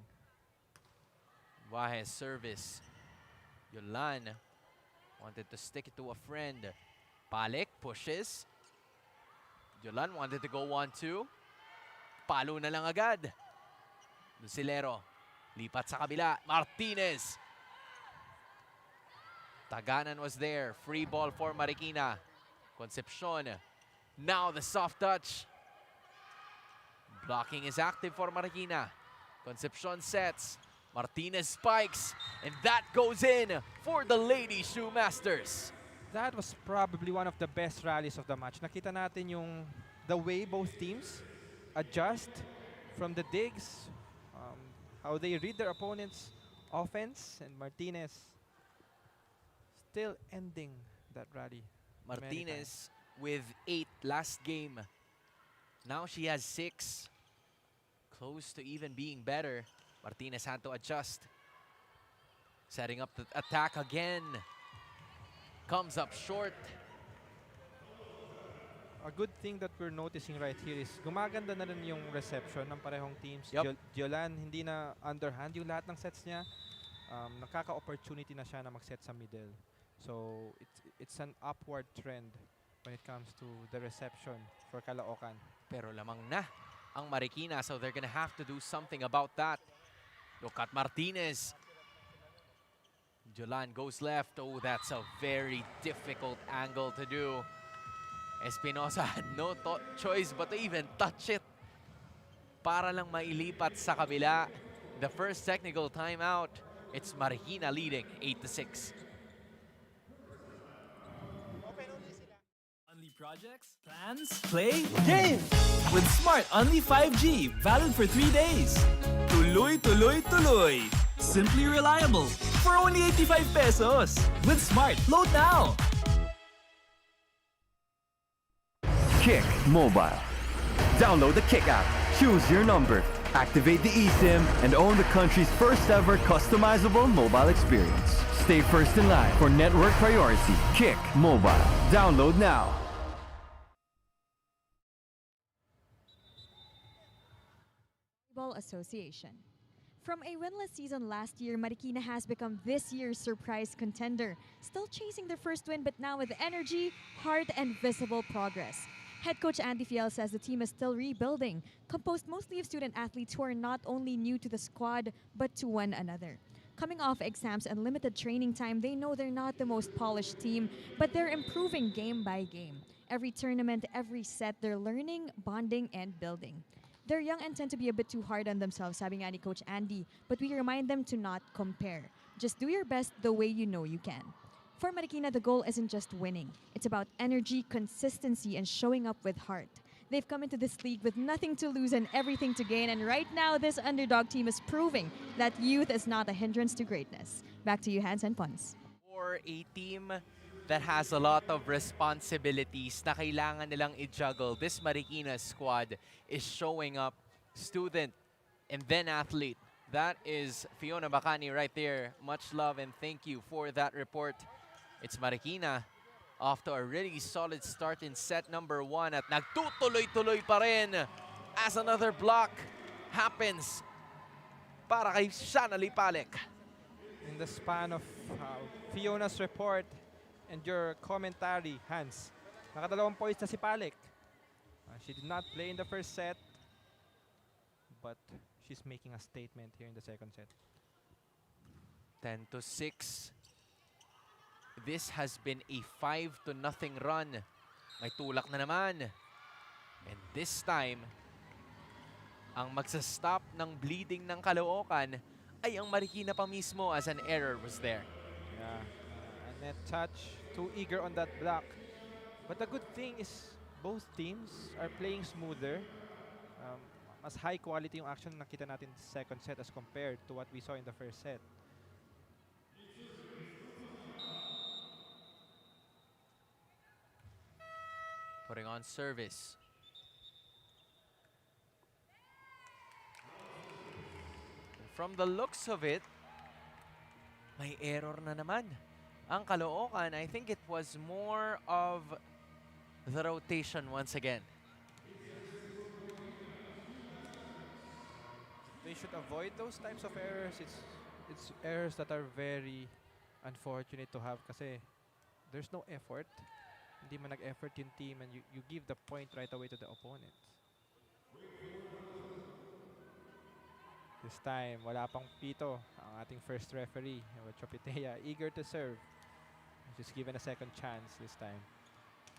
Speaker 1: Wahe's service. Yolan wanted to stick it to a friend. Palek pushes. Yolan wanted to go 1-2. palo na lang agad. Lucilero, lipat sa kabila. Martinez. Taganan was there. Free ball for Marikina. Concepcion. Now the soft touch. Blocking is active for Marikina. Concepcion sets. Martinez spikes. And that goes in for the Lady Shoemasters.
Speaker 2: That was probably one of the best rallies of the match. Nakita natin the way both teams adjust from the digs, how they read their opponent's offense, and Martinez still ending that rally.
Speaker 1: Martinez with 8 last game. Now she has 6. Close to even being better. Martinez had to adjust. Setting up the attack again. Comes up short.
Speaker 2: A good thing that we're noticing right here is gumaganda na rin yung reception ng parehong teams.
Speaker 1: Yup.
Speaker 2: Jolan, hindi na underhand yung lahat ng sets niya. Nakaka-opportunity na siya na mag-set sa middle. So, it's an upward trend when it comes to the reception for Caloocan.
Speaker 1: Pero lamang na ang Marikina, so they're gonna have to do something about that. Look at Martinez. Jolan goes left. Oh, that's a very difficult angle to do. Espinosa had no choice but to even touch it para lang mailipat sa kabila. The first technical timeout. It's Marikina leading 8-6.
Speaker 4: Only projects, plans, play, game! With Smart Only 5G, valid for 3 days. Tuloy, tuloy, tuloy. Simply reliable. For only 85 pesos. With Smart, load now!
Speaker 5: Kick Mobile. Download the Kick app, choose your number, activate the eSIM, and own the country's first ever customizable mobile experience. Stay first in line for network priority. Kick Mobile. Download now.
Speaker 7: Volleyball Association. From a winless season last year, Marikina has become this year's surprise contender. Still chasing their first win, but now with energy, heart, and visible progress. Head coach Andy Fiel says the team is still rebuilding, composed mostly of student athletes who are not only new to the squad, but to one another. Coming off exams and limited training time, they know they're not the most polished team, but they're improving game by game. Every tournament, every set, they're learning, bonding, and building. They're young and tend to be a bit too hard on themselves, sabi nga ni Coach Andy, but we remind them to not compare. Just do your best the way you know you can. For Marikina, the goal isn't just winning. It's about energy, consistency, and showing up with heart. They've come into this league with nothing to lose and everything to gain, and right now, this underdog team is proving that youth is not a hindrance to greatness. Back to you, Hans and Pons.
Speaker 1: For a team that has a lot of responsibilities na kailangan nilang i-juggle, this Marikina squad is showing up student and then athlete. That is Fiona Bacani right there. Much love and thank you for that report. It's Marikina off to a really solid start in set number 1 at nagtutuloy-tuloy pa rin as another block happens para kay Shana Lipalek.
Speaker 2: In the span of Fiona's report and your commentary, Hans, nakadalawang points na si Palek. She did not play in the first set, but she's making a statement here in the second set.
Speaker 1: 10-6. This has been a 5-0 run. May tulak na naman. And this time, ang magsastop ng bleeding ng Caloocan ay ang Marikina pa mismo as an error was there.
Speaker 2: Yeah, a net touch, too eager on that block. But the good thing is both teams are playing smoother. Mas high quality yung action na nakita natin sa second set as compared to what we saw in the first set.
Speaker 1: Putting on service. And from the looks of it, may error na naman. Ang Caloocan, I think it was more of the rotation once again.
Speaker 2: They should avoid those types of errors. It's errors that are very unfortunate to have kasi there's no effort. Hindi man nag-effort yung team and you give the point right away to the opponent. This time, wala pang pito ang ating first referee, Chopitea, eager to serve. Just given a second chance this time.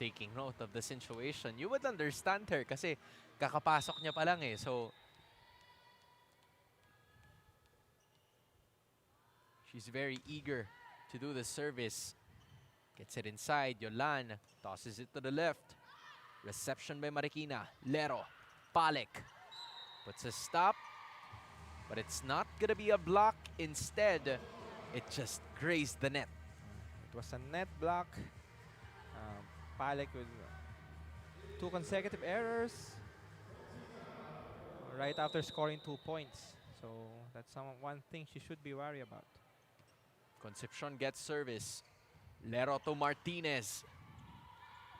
Speaker 1: Taking note of the situation. You would understand her kasi kakapasok niya pa lang eh. So, she's very eager to do the service. Gets it inside. Yolan tosses it to the left. Reception by Marikina. Lero. Palek. Puts a stop. But it's not gonna be a block. Instead, it just grazed the net.
Speaker 2: It was a net block. Palek with 2 consecutive errors right after scoring 2 points. So that's one thing she should be worried about.
Speaker 1: Concepcion gets service. Lero to Martinez.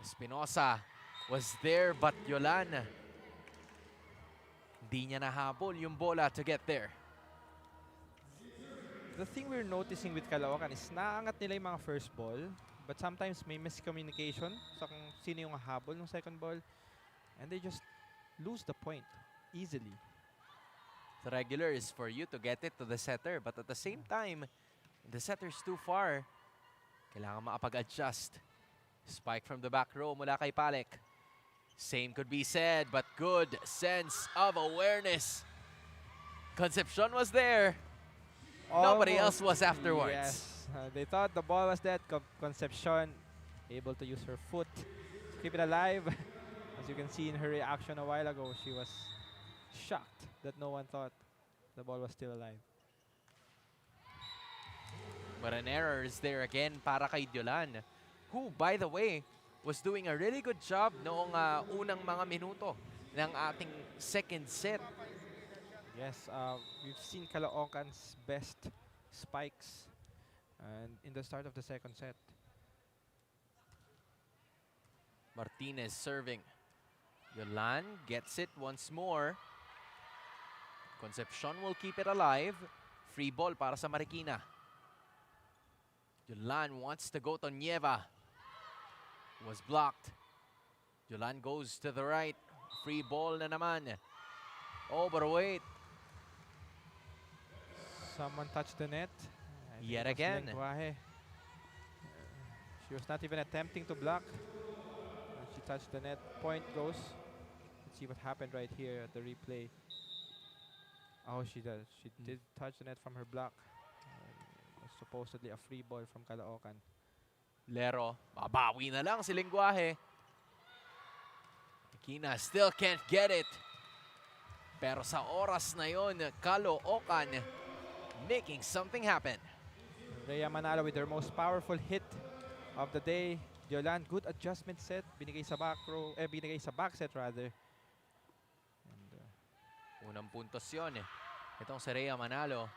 Speaker 1: Espinosa was there but Yolan hindi niya nahabol yung bola to get there.
Speaker 2: The thing we're noticing with Caloocan is naangat nila yung mga first ball, but sometimes may miscommunication sa kung sino yung habol ng second ball, and they just lose the point easily.
Speaker 1: The regular is for you to get it to the setter, but at the same time, the setter's too far. Kailangan makapag-adjust. Spike from the back row mula kay Palek. Same could be said, but good sense of awareness. Concepcion was there. Nobody else was afterwards.
Speaker 2: Yes, they thought the ball was dead. Concepcion able to use her foot to keep it alive. As you can see in her reaction a while ago, she was shocked that no one thought the ball was still alive.
Speaker 1: But an error is there again para kay Yolan, who, by the way, was doing a really good job noong unang mga minuto ng ating second set.
Speaker 2: Yes, we've seen Caloocan's best spikes and in the start of the second set.
Speaker 1: Martinez serving. Yolan gets it once more. Concepcion will keep it alive. Free ball para sa Marikina. Yolan wants to go to Nieva. Was blocked. Yolan goes to the right. Free ball na naman. Oh, but wait.
Speaker 2: Someone touched the net. I think
Speaker 1: Yet
Speaker 2: it was
Speaker 1: again.
Speaker 2: Lenguaje. She was not even attempting to block. She touched the net. Point goes. Let's see what happened right here at the replay. Oh, she does. She did touch the net from her block. Supposedly a free ball from Caloocan.
Speaker 1: Lero, babawi na lang si Lenguaje. Marikina still can't get it. Pero sa oras na yon, Caloocan making something happen.
Speaker 2: Rhea Manalo with her most powerful hit of the day. Yolan, good adjustment set. Binigay sa back row, binigay sa back set rather. And,
Speaker 1: Unang puntos yun. Itong si Rhea Manalo.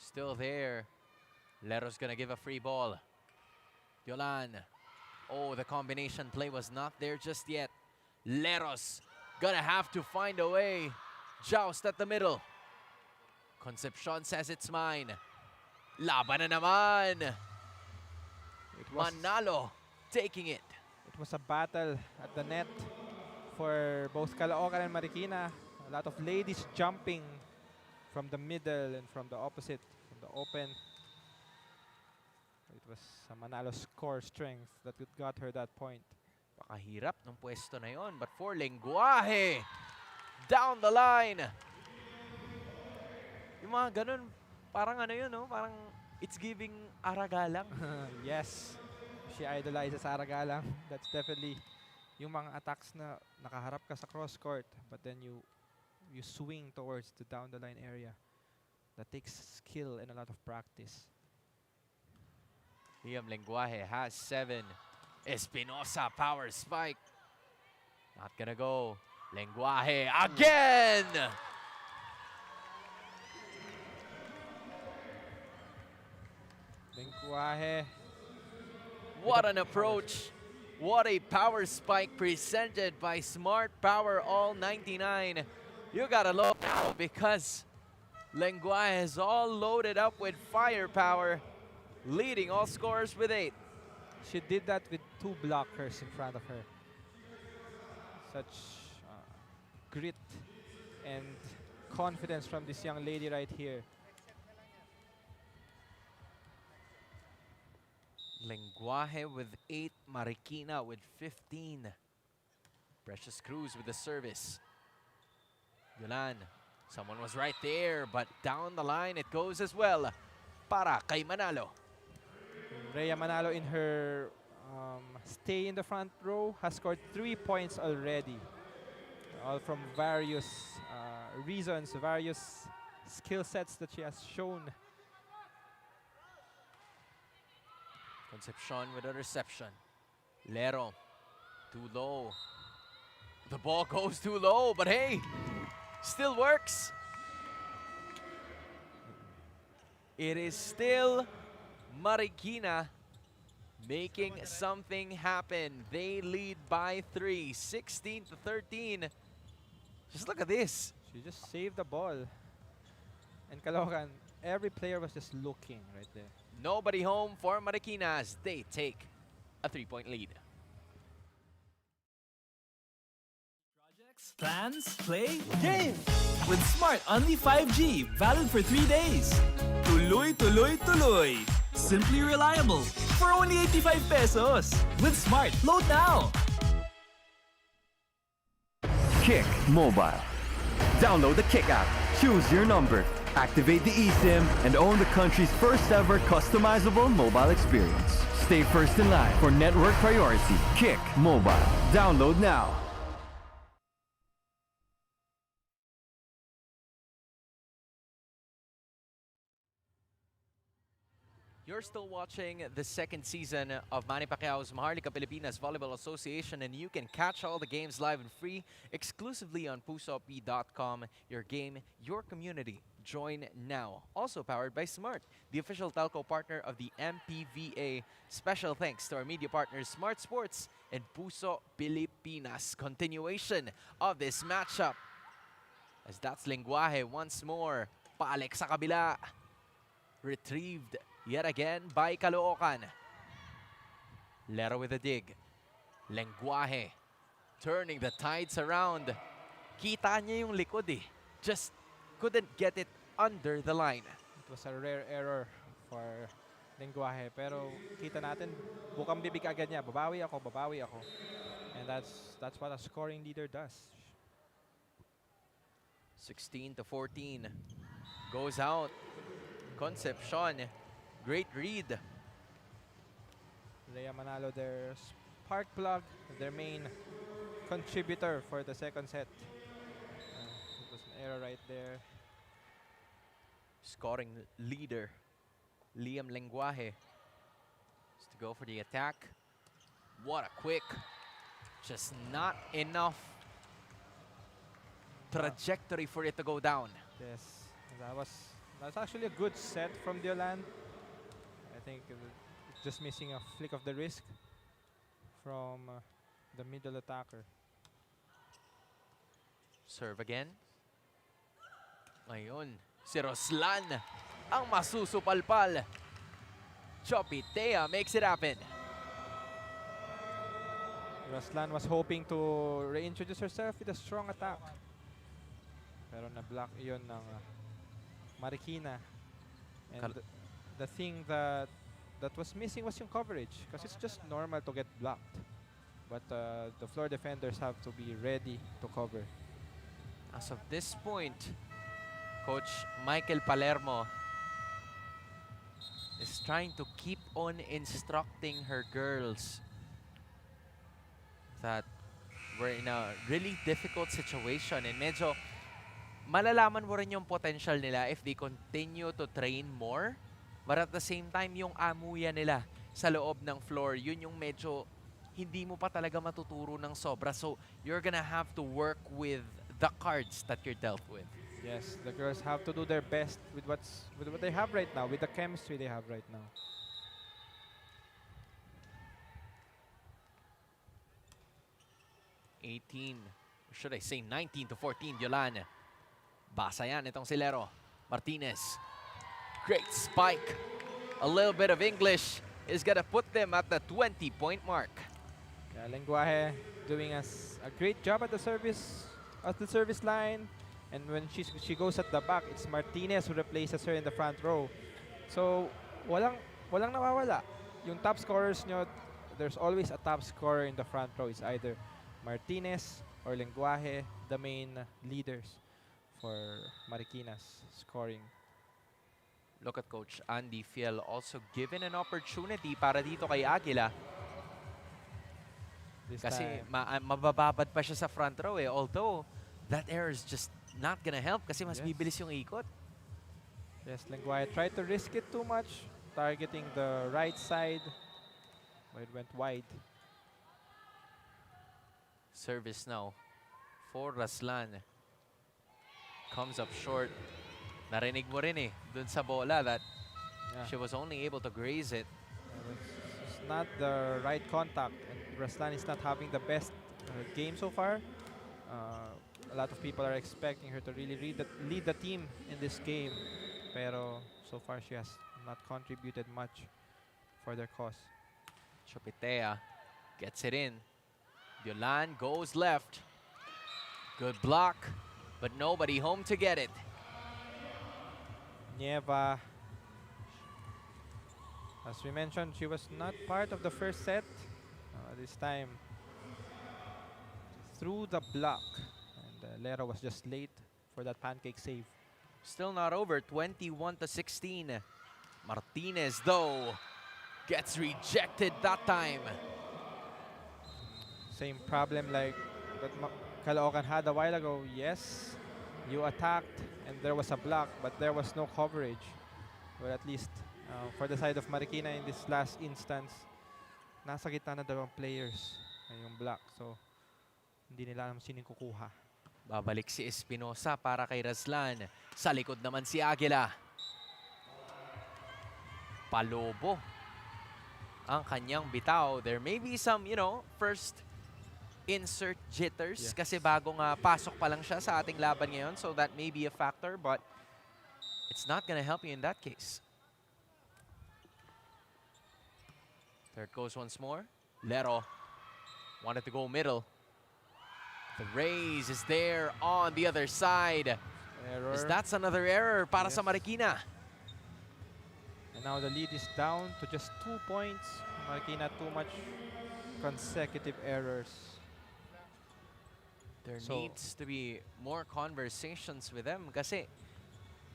Speaker 1: Still there. Lero's gonna give a free ball. Yolan. Oh, the combination play was not there just yet. Leros gonna have to find a way. Joust at the middle. Concepcion says it's mine. Laban na naman. Manalo taking it.
Speaker 2: It was a battle at the net for both Caloocan and Marikina. A lot of ladies jumping from the middle and from the opposite, from the open. It was Manalo's core strength that got her that point.
Speaker 1: Pakahirap ng pwesto na yon, but for Lenguaje, down the line. Yung mga ganun, parang ano yun, no? Parang it's giving Aragalang.
Speaker 2: Yes, she idolizes Aragalang. That's definitely yung mga attacks na nakaharap ka sa cross court, but then you swing towards the down the line area. That takes skill and a lot of practice.
Speaker 1: Liam Lenguaje has 7. Espinosa power spike. Not gonna go. Lenguaje again!
Speaker 2: Lenguaje.
Speaker 1: What an approach. What a power spike presented by Smart Power All 99. You gotta look out because Lenguaje is all loaded up with firepower, leading all scorers with 8.
Speaker 2: She did that with 2 blockers in front of her. Such grit and confidence from this young lady right here.
Speaker 1: Lenguaje with 8, Marikina with 15. Precious Cruz with the service. Yulan, someone was right there, but down the line it goes as well. Para kay Manalo.
Speaker 2: Rhea Manalo in her stay in the front row has scored 3 points already. All from various reasons, various skill sets that she has shown.
Speaker 1: Concepcion with a reception. Lero, too low. The ball goes too low, but hey, still works. It is still Marikina making something happen. They lead by 3, 16-13. Just look at this.
Speaker 2: She just saved the ball. And Caloocan, every player was just looking right there.
Speaker 1: Nobody home for Marikina as they take a 3-point lead.
Speaker 4: Projects, plans, play, game! With Smart Only 5G, valid for 3 days. Tuloy, tuloy, tuloy. Simply reliable. For only 85 pesos. With Smart, load now.
Speaker 5: Kick Mobile. Download the Kick app, choose your number, activate the eSIM, and own the country's first ever customizable mobile experience. Stay first in line for network priority. Kick Mobile. Download now.
Speaker 1: You're still watching the second season of Manny Pacquiao's Maharlika Pilipinas Volleyball Association, and you can catch all the games live and free exclusively on pusop.com. Your game, your community. Join now. Also powered by Smart, the official telco partner of the MPVA. Special thanks to our media partners Smart Sports and Puso Pilipinas. Continuation of this matchup. As that's Lenguaje once more. Paalik sa kabila. Retrieved yet again by Caloocan. Lero with a dig. Lenguaje turning the tides around. Kita niya yung likod eh. Just couldn't get it under the line.
Speaker 2: It was a rare error for Lenguaje. Pero kita natin, bukang bibig agad niya. Babawi ako, babawi ako. And that's what a scoring leader does.
Speaker 1: 16-14. Goes out. Concepcion. Great read.
Speaker 2: Rhea Manalo, their spark plug, their main contributor for the second set. It was an error right there.
Speaker 1: Scoring leader, Liam Lenguaje. Just to go for the attack. What a quick. Just not enough trajectory for it to go down.
Speaker 2: Yes, that's actually a good set from Diolan. I think it's just missing a flick of the wrist from the middle attacker.
Speaker 1: Serve again. Ayun, si Roslan ang masusupalpal. Chopitea makes it happen.
Speaker 2: Roslan was hoping to reintroduce herself with a strong attack. Pero na-block yun ng Marikina. And the thing that was missing was yung coverage, because it's just normal to get blocked. But the floor defenders have to be ready to cover.
Speaker 1: As of this point, Coach Michael Palermo is trying to keep on instructing her girls that we're in a really difficult situation, and medyo malalaman mo rin yung potential nila if they continue to train more. But at the same time, yung amuya nila sa loob ng floor, yun yung medyo hindi mo pa talaga matuturo ng sobra. So, you're gonna have to work with the cards that you're dealt with.
Speaker 2: Yes, the girls have to do their best with what they have right now, with the chemistry they have right now.
Speaker 1: Should I say 19-14, Yolanda. Basa yan itong si Lero. Martinez. Great spike. A little bit of English is gonna put them at the 20-point mark.
Speaker 2: Lenguaje doing a great job at the service line. And when she goes at the back, it's Martinez who replaces her in the front row. So, walang nawawala. Yung top scorers nyo, there's always a top scorer in the front row. It's either Martinez or Lenguaje, the main leaders for Marikina's scoring.
Speaker 1: Look at Coach Andy Fiel also given an opportunity para dito kay Aguila.
Speaker 2: This
Speaker 1: Kasi
Speaker 2: time.
Speaker 1: mabababad pa siya sa front row eh. Although, that error is just not gonna help kasi mas
Speaker 2: Yes.
Speaker 1: bibilis yung ikot.
Speaker 2: Yes, Lenguaje tried to risk it too much, targeting the right side, but it went wide.
Speaker 1: Service now for Raslan. Comes up short. Narinig mo rin eh, dun sa bola that
Speaker 2: Yeah.
Speaker 1: she was only able to graze it.
Speaker 2: It's not the right contact, and Raslan is not having the best game so far. A lot of people are expecting her to really lead the team in this game, pero so far she has not contributed much for their cause.
Speaker 1: Chopitea gets it in. Yolan goes left. Good block, but nobody home to get it.
Speaker 2: Nieva, as we mentioned, she was not part of the first set. This time, through the block, and Lera was just late for that pancake save.
Speaker 1: Still not over, 21-16. Martinez, though, gets rejected that time.
Speaker 2: Same problem like that Caloocan had a while ago. Yes, you attacked and there was a block, but there was no coverage. Well, at least for the side of Marikina in this last instance, nasa gitna na dalawang players yung block. So, hindi nila alam sino yung kukuha.
Speaker 1: Babalik si Espinosa para kay Raslan. Sa likod naman si Aguila. Palobo ang kanyang bitaw. There may be some, first insert jitters
Speaker 2: Yes.
Speaker 1: kasi bagong pasok pa lang siya sa ating laban ngayon. So that may be a factor, but it's not gonna help you in that case. There it goes once more. Lero wanted to go middle. The raise is there on the other side.
Speaker 2: Error.
Speaker 1: That's another error para sa
Speaker 2: Yes.
Speaker 1: Marikina.
Speaker 2: And now the lead is down to just 2 points. Marikina, too much consecutive errors.
Speaker 1: There
Speaker 2: So-
Speaker 1: needs to be more conversations with them kasi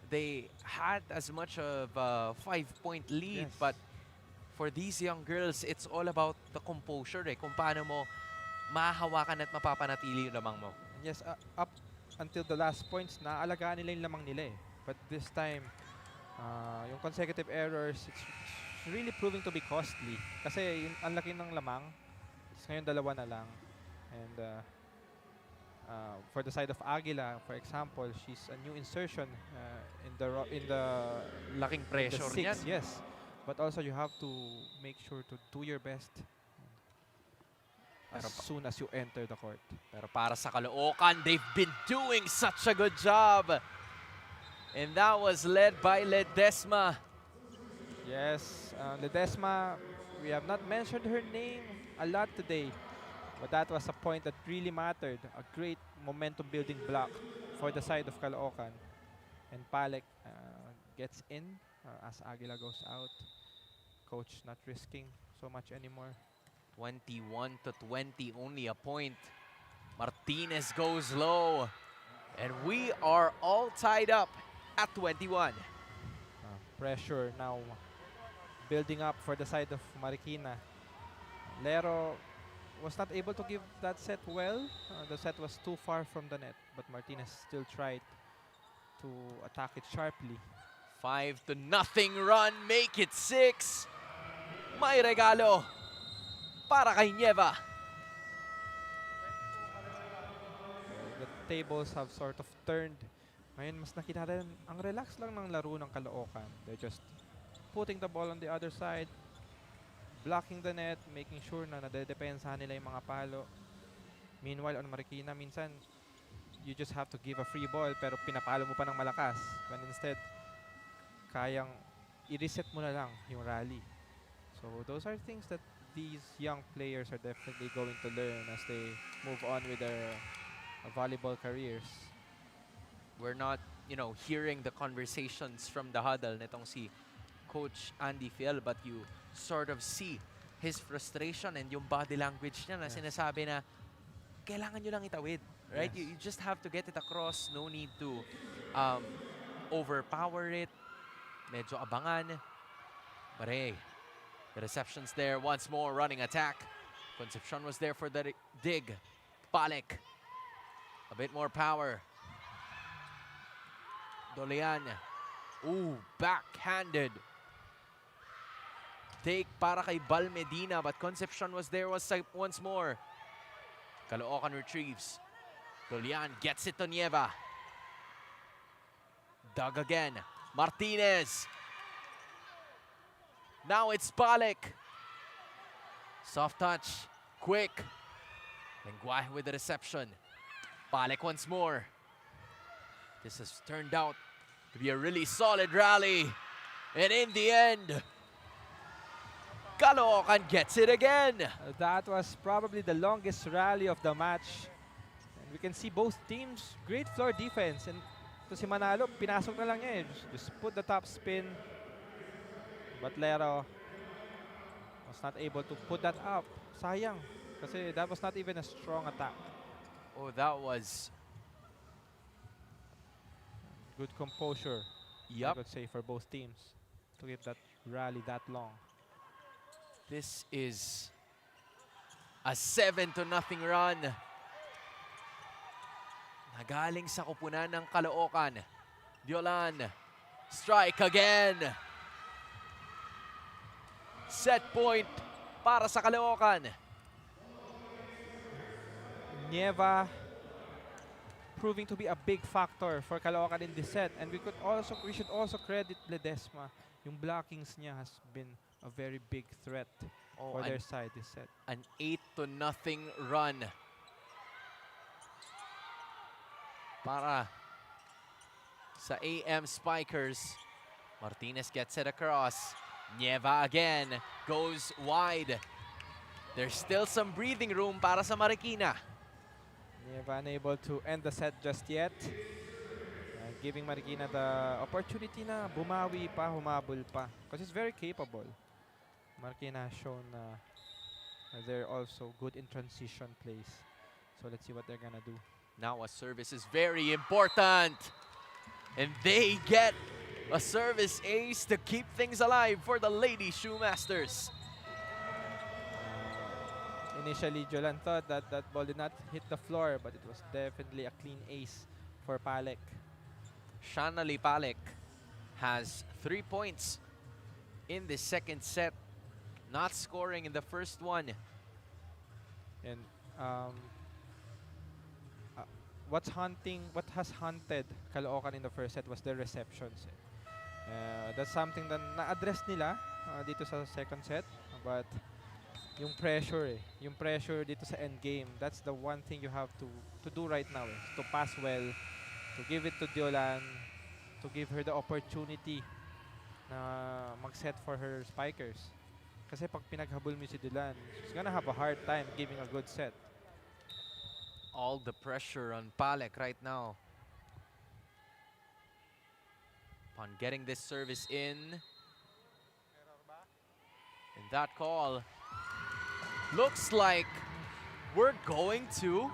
Speaker 1: they had as much of a 5-point lead,
Speaker 2: Yes.
Speaker 1: but for these young girls, it's all about the composure eh. Kung paano mo mahahawakan at mapapanatili yung lamang mo.
Speaker 2: Yes, up until the last points, naalagaan nila yung lamang nila eh. But this time, yung consecutive errors, it's really proving to be costly. Kasi yung ang laki ng lamang, it's ngayon dalawa na lang. And for the side of Aguila, for example, she's a new insertion in the
Speaker 1: Laking
Speaker 2: the
Speaker 1: pressure niyan.
Speaker 2: six, yes. But also you have to make sure to do your best as soon as you enter the court.
Speaker 1: Pero para sa Caloocan, they've been doing such a good job. And that was led by Ledesma.
Speaker 2: Yes, Ledesma, we have not mentioned her name a lot today, but that was a point that really mattered. A great momentum building block for the side of Caloocan. And Palek gets in as Aguila goes out. Coach not risking so much anymore.
Speaker 1: 21-20, only a point. Martinez goes low. And we are all tied up at 21.
Speaker 2: Pressure now building up for the side of Marikina. Lero was not able to give that set well. The set was too far from the net, but Martinez still tried to attack it sharply.
Speaker 1: 5-0 run, make it 6. May regalo para kay Nieva.
Speaker 2: The tables have sort of turned. Ngayon mas nakita rin ang relax lang ng laro ng Caloocan. They're just putting the ball on the other side, blocking the net, making sure na nadedepensahan nila yung mga palo. Meanwhile, on Marikina, minsan, you just have to give a free ball pero pinapalo mo pa ng malakas. When instead, kayang i-reset mo na lang yung rally. So those are things that these young players are definitely going to learn as they move on with their volleyball careers.
Speaker 1: we're not, hearing the conversations from the huddle nitong si Coach Andy Fiel, but you sort of see his frustration and yung body language niya na sinasabi na kailangan nyo lang itawid, right?
Speaker 2: Yes.
Speaker 1: You just have to get it across. No need to overpower it. Medyo abangan. But hey, the reception's there. Once more, running attack. Concepcion was there for the dig. Palek. A bit more power. Dolian. Ooh, backhanded. Take para kay Bal Medina, but Concepcion was there once more. Caloocan retrieves. Dolian gets it to Nieva. Dug again. Martinez. Now it's Palek. Soft touch. Quick. Lenguaje with the reception. Palek once more. This has turned out to be a really solid rally. And in the end, Caloocan gets it again.
Speaker 2: That was probably the longest rally of the match. And we can see both teams, great floor defense. And to si Manalo, pinasok na lang niya eh. Just put the top spin. But Lero was not able to put that up. Sayang. Kasi that was not even a strong attack.
Speaker 1: Oh, that was...
Speaker 2: Good composure, I
Speaker 1: Yup.
Speaker 2: would say, for both teams to keep that rally that long.
Speaker 1: This is a 7-0 run. Nagaling sa kupunan ng Caloocan. Diolan. Strike again. Set point para sa Caloocan.
Speaker 2: Nieva proving to be a big factor for Caloocan in this set, and we should also credit Ledesma. Yung blockings niya has been a very big threat for their side this set.
Speaker 1: An 8-0 run para sa AM Spikers. Martinez gets it across. Nieva again goes wide. There's still some breathing room para sa Marikina.
Speaker 2: Nieva unable to end the set just yet. Giving Marikina the opportunity na bumawi pa, humabol pa. Because it's very capable. Marikina has shown they're also good in transition plays. So let's see what they're gonna do.
Speaker 1: Now a service is very important. And they get a service ace to keep things alive for the Lady Shoemasters.
Speaker 2: Initially, Jolan thought that that ball did not hit the floor, but it was definitely a clean ace for Palek.
Speaker 1: Shanali Palek has 3 points in the second set, not scoring in the first one.
Speaker 2: And what has haunted Caloocan in the first set was the receptions. That's something that na-address nila dito sa second set, but yung pressure dito sa end game, that's the one thing you have to do right now, to pass well, to give it to Diolan, to give her the opportunity na mag-set for her spikers. Kasi pag pinaghabol mo si Diolan, she's gonna have a hard time giving a good set.
Speaker 1: All the pressure on Palek right now. Upon getting this service in. And that call looks like we're going to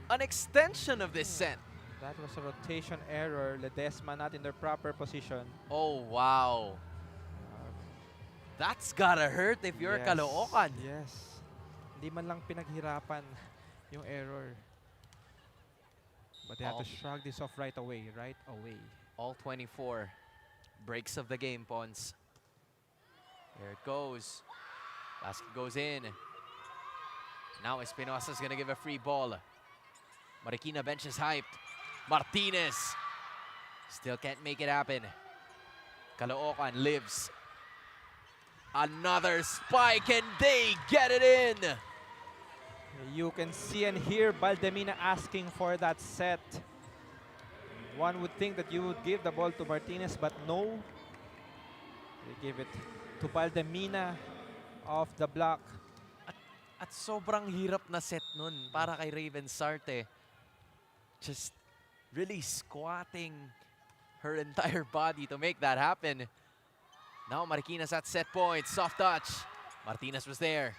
Speaker 1: an extension of this set.
Speaker 2: That was a rotation error. Ledesma not in their proper position.
Speaker 1: Oh, wow. That's gotta hurt if you're
Speaker 2: Yes,
Speaker 1: Caloocan.
Speaker 2: Yes. Hindi man lang pinaghirapan yung error. But they have to shrug this off right away.
Speaker 1: All 24 breaks of the game, Pons. There it goes. Basket goes in. Now Espinosa's gonna give a free ball. Marikina bench is hyped. Martinez still can't make it happen. Caloocan lives. Another spike and they get it in.
Speaker 2: You can see and hear Baldemina asking for that set. One would think that you would give the ball to Martinez, but no. They give it to Baldemina off the block.
Speaker 1: At sobrang hirap na set nun para kay Raven Sarte. Just really squatting her entire body to make that happen. Now Marikina's at set point. Soft touch. Martinez was there.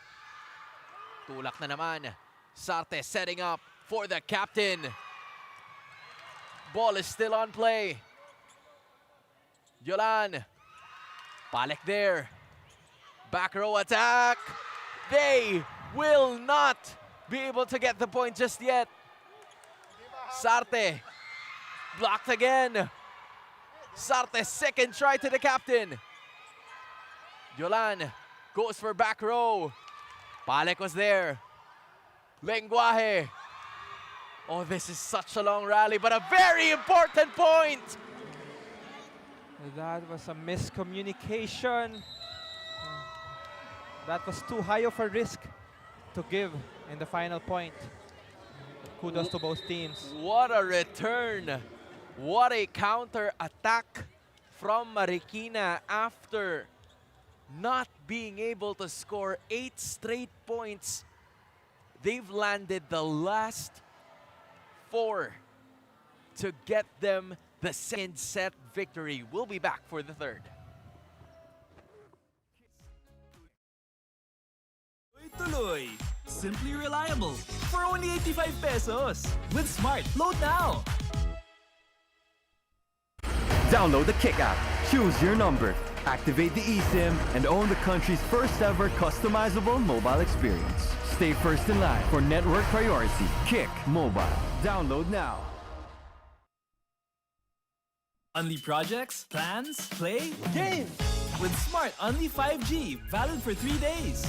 Speaker 1: Tulak na naman. Sarte setting up for the captain. Ball is still on play. Yolan. Palek there. Back row attack. They will not be able to get the point just yet. Sarte. Blocked again. Sarte's second try to the captain. Yolan goes for back row. Palek was there. Lenguaje. Oh, this is such a long rally, but a very important point.
Speaker 2: That was a miscommunication. That was too high of a risk to give in the final point. Kudos to both teams.
Speaker 1: What a return. What a counter attack from Marikina after not being able to score 8 straight points. They've landed the last 4 to get them the second set victory. We'll be back for the third.
Speaker 4: Tuloy. Simply reliable for only 85 pesos. With Smart, load now.
Speaker 5: Download the Kick app, choose your number, activate the eSIM, and own the country's first ever customizable mobile experience. Stay first in line for network priority. Kick Mobile. Download now.
Speaker 4: Unli projects, plans, play, game! With Smart Unli 5G, valid for 3 days.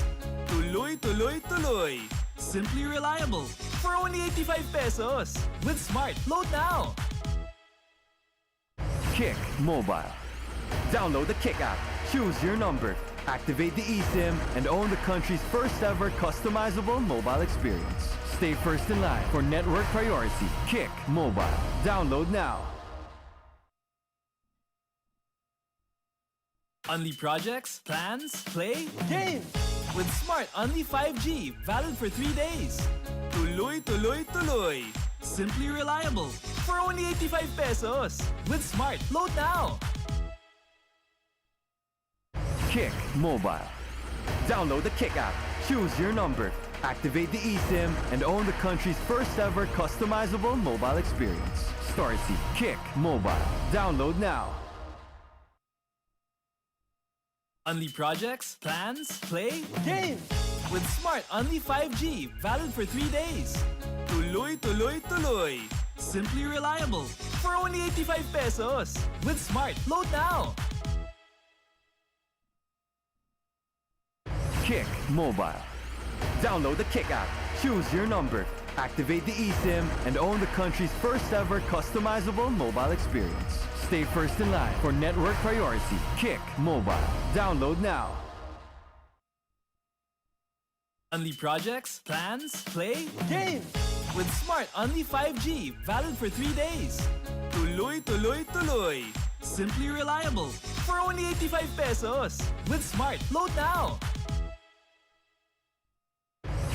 Speaker 4: Tuloy, tuloy, tuloy. Simply reliable for only 85 pesos. With Smart, load now.
Speaker 5: Kick Mobile. Download the Kick app, choose your number, activate the eSIM, and own the country's first ever customizable mobile experience. Stay first in line for network priority. Kick Mobile. Download now.
Speaker 4: Unli projects, plans, play, game! With Smart Unli 5G, valid for 3 days. Tuloy, tuloy, tuloy. Simply reliable for only 85 pesos. With Smart, load now.
Speaker 5: Kick Mobile. Download the Kick app, choose your number, activate the eSIM, and own the country's first ever customizable mobile experience. Starsy Kick Mobile. Download now.
Speaker 4: Unli projects, plans, play, game! With Smart Unli 5G, valid for 3 days. Tuloy, tuloy, tuloy. Simply reliable for only 85 pesos. With Smart, load now.
Speaker 5: Kick Mobile. Download the Kick app, choose your number, activate the eSIM, and own the country's first ever customizable mobile experience. Stay first in line for network priority. Kick Mobile. Download now.
Speaker 4: Unli projects, plans, play, game! With Smart Unli 5G, valid for 3 days. Tuloy, tuloy, tuloy. Simply reliable for only 85 pesos. With Smart, load now.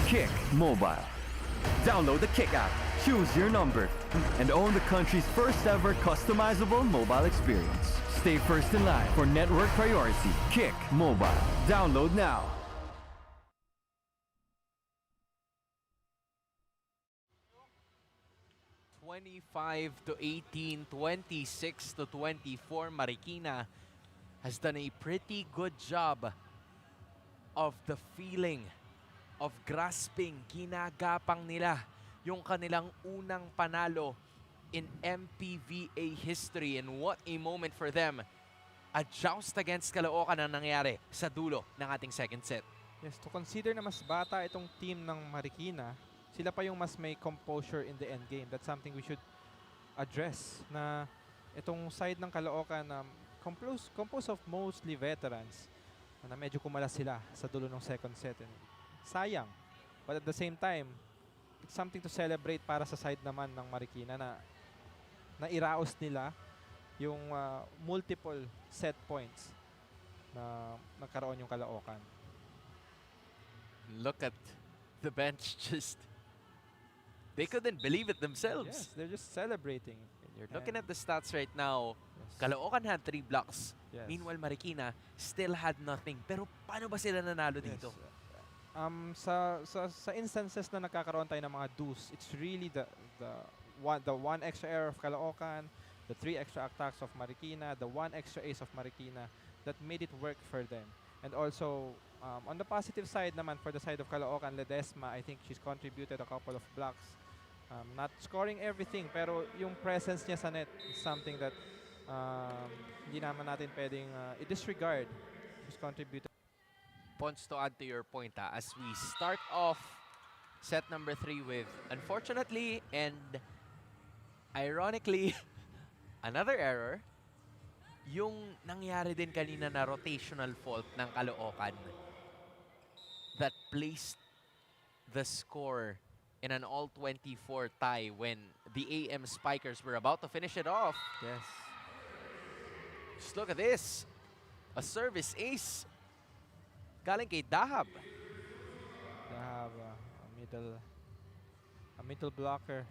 Speaker 5: Kick Mobile. Download the Kick app, choose your number, and own the country's first ever customizable mobile experience. Stay first in line for network priority. Kick Mobile. Download now.
Speaker 1: (25-18), 26-24, Marikina has done a pretty good job of the feeling of grasping. Ginagapang nila yung kanilang unang panalo in MPVA history, and what a moment for them. A joust against Caloocan ang nangyari sa dulo ng ating second set.
Speaker 2: Yes, to consider na mas bata itong team ng Marikina, sila pa yung mas may composure in the end game. That's something we should address, na itong side ng Caloocan composed of mostly veterans, na medyo kumalas sila sa dulo ng second set. And sayang. But at the same time, it's something to celebrate para sa side naman ng Marikina na iraos nila yung multiple set points na nagkaroon yung Caloocan.
Speaker 1: Look at the bench, just they couldn't believe it themselves.
Speaker 2: Yes, they're just celebrating.
Speaker 1: You're looking
Speaker 2: And-
Speaker 1: at the stats right now.
Speaker 2: Yes.
Speaker 1: Caloocan had 3 blocks.
Speaker 2: Yes.
Speaker 1: Meanwhile, Marikina still had nothing. Pero paano ba sila nanalo dito?
Speaker 2: Sa instances na nagkakaroon tayo ng mga dues, it's really the one extra error of Caloocan, the 3 extra attacks of Marikina, the 1 extra ace of Marikina that made it work for them. And also, on the positive side naman, for the side of Caloocan, Ledesma, I think she's contributed a couple of blocks. Not scoring everything, pero yung presence niya sa net is something that hindi naman natin pwedeng i-disregard. She's contributed.
Speaker 1: Points to add to your point, as we start off set number 3 with, unfortunately and ironically, another error, yung nangyari din kanina na rotational fault ng Caloocan that placed the score in an all-24 tie when the AM Spikers were about to finish it off.
Speaker 2: Yes.
Speaker 1: Just look at this. A service ace. Galing kay Dahab.
Speaker 2: They have a middle blocker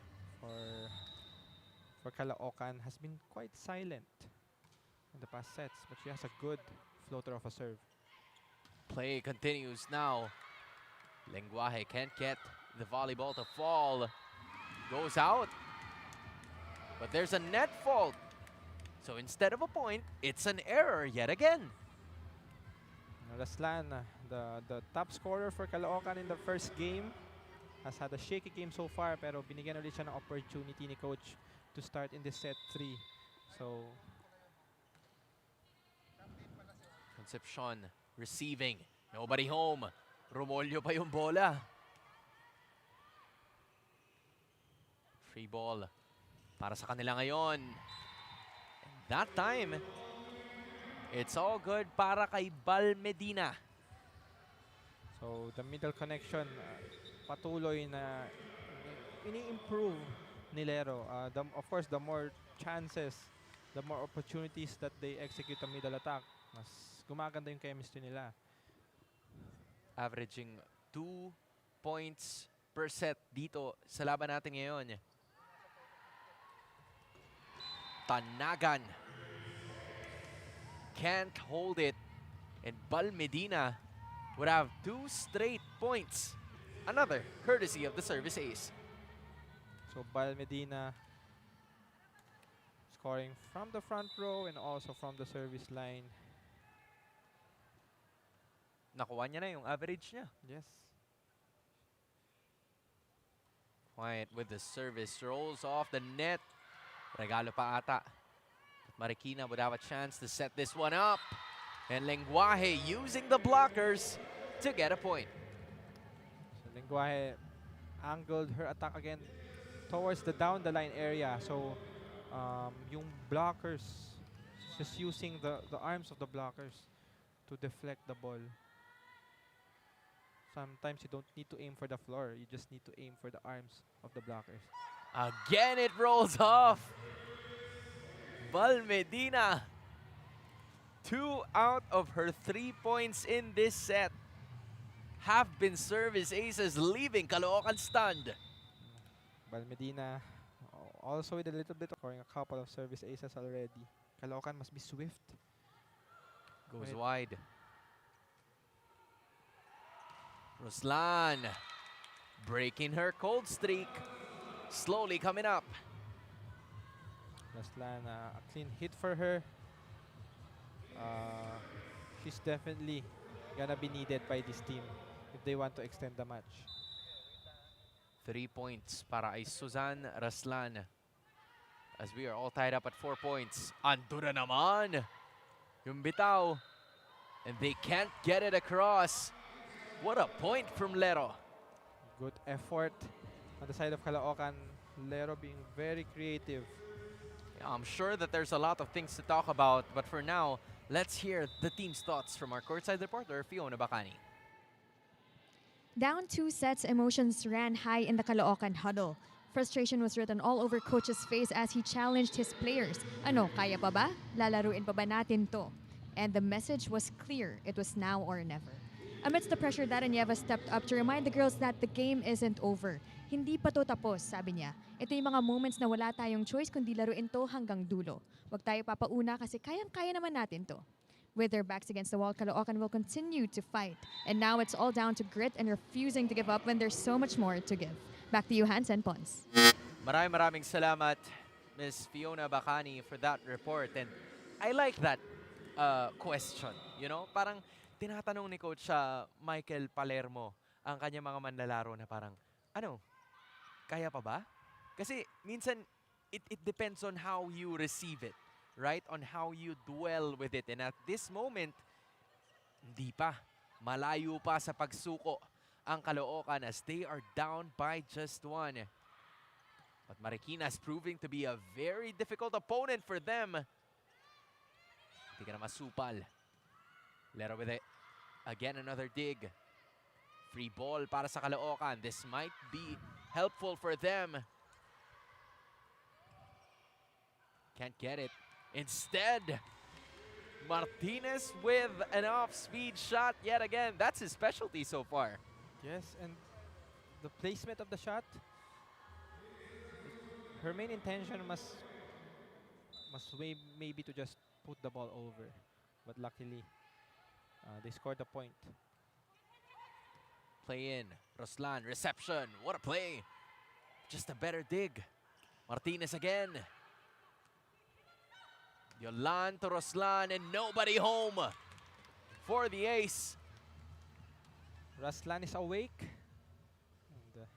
Speaker 2: for Caloocan has been quite silent in the past sets, but she has a good floater of a serve.
Speaker 1: Play continues now. Lenguaje can't get the volleyball to fall. Goes out. But there's a net fault. So instead of a point, it's an error yet again.
Speaker 2: Raslan, the top scorer for Caloocan in the first game, has had a shaky game so far, pero binigyan ulit siya ng opportunity ni coach to start in this set 3. So,
Speaker 1: Concepcion receiving. Nobody home. Rumolyo pa yung bola. Free ball para sa kanila ngayon. And that time, it's all good para kay Bal Medina.
Speaker 2: so the middle connection, patuloy na ini-improve ni Lero. Of course, the more chances, the more opportunities that they execute a middle attack, mas gumaganda yung chemistry nila.
Speaker 1: Averaging 2 points per set dito sa laban natin ngayon. Tanagan can't hold it. And Bal Medina would have 2 straight points. Another courtesy of the service ace.
Speaker 2: So Bal Medina scoring from the front row and also from the service line.
Speaker 1: Nakuha niya na yung average niya.
Speaker 2: Yes.
Speaker 1: Quiet with the service. Rolls off the net. Regalo pa ata. Marikina would have a chance to set this one up. And Lenguaje using the blockers to get a point.
Speaker 2: So Lenguaje angled her attack again towards the down the line area. So yung blockers, just using the arms of the blockers to deflect the ball. Sometimes you don't need to aim for the floor. You just need to aim for the arms of the blockers.
Speaker 1: Again, it rolls off. Bal Medina. 2 out of her 3 points in this set have been service aces, leaving Caloocan stunned.
Speaker 2: Bal Medina also with a little bit of scoring a couple of service aces already. Caloocan must be swift.
Speaker 1: Goes
Speaker 2: Right.
Speaker 1: wide. Ruslan breaking her cold streak. Slowly coming up.
Speaker 2: Raslan, a clean hit for her. She's definitely gonna be needed by this team if they want to extend the match.
Speaker 1: 3 points para ay Suzanne Raslan. As we are all tied up at 4 points. Ando na naman yung bitaw. And they can't get it across. What a point from Lero.
Speaker 2: Good effort on the side of Caloocan. Lero being very creative.
Speaker 1: I'm sure that there's a lot of things to talk about, but for now, let's hear the team's thoughts from our courtside reporter, Fiona Bacani.
Speaker 7: Down 2 sets, emotions ran high in the Caloocan huddle. Frustration was written all over coach's face as he challenged his players. Ano, kaya pa ba? Lalaruin pa ba natin to? And the message was clear. It was now or never. Amidst the pressure, Daranyeva stepped up to remind the girls that the game isn't over. Hindi pa to tapos, sabi niya. Ito yung mga moments na wala tayong choice kundi laruin to hanggang dulo. Huwag tayo papauna kasi kayang-kaya naman natin to. With their backs against the wall, Caloocan will continue to fight. And now it's all down to grit and refusing to give up when there's so much more to give. Back to you, Hans and Pons.
Speaker 1: Maraming salamat, Miss Fiona Bacani, for that report. And I like that question. You know, parang tinatanong ni Coach Michael Palermo ang kanyang mga manlalaro na parang, ano, kaya pa ba? Kasi minsan, it depends on how you receive it, right? On how you dwell with it. And at this moment, hindi pa. Malayo pa sa pagsuko ang Caloocan as they are down by just one. But Marikina is proving to be a very difficult opponent for them. Hindi ka na masupal. Lero with it. Again, another dig. Free ball para sa Caloocan. This might be helpful for them. Can't get it. Instead, Martinez with an off-speed shot yet again. That's his specialty so far.
Speaker 2: Yes, and the placement of the shot, her main intention must maybe to just put the ball over. But luckily, they scored the point.
Speaker 1: Play in. Ruslan, reception. What a play. Just a better dig. Martinez again. Yolan to Ruslan and nobody home for the ace.
Speaker 2: Ruslan is awake. And,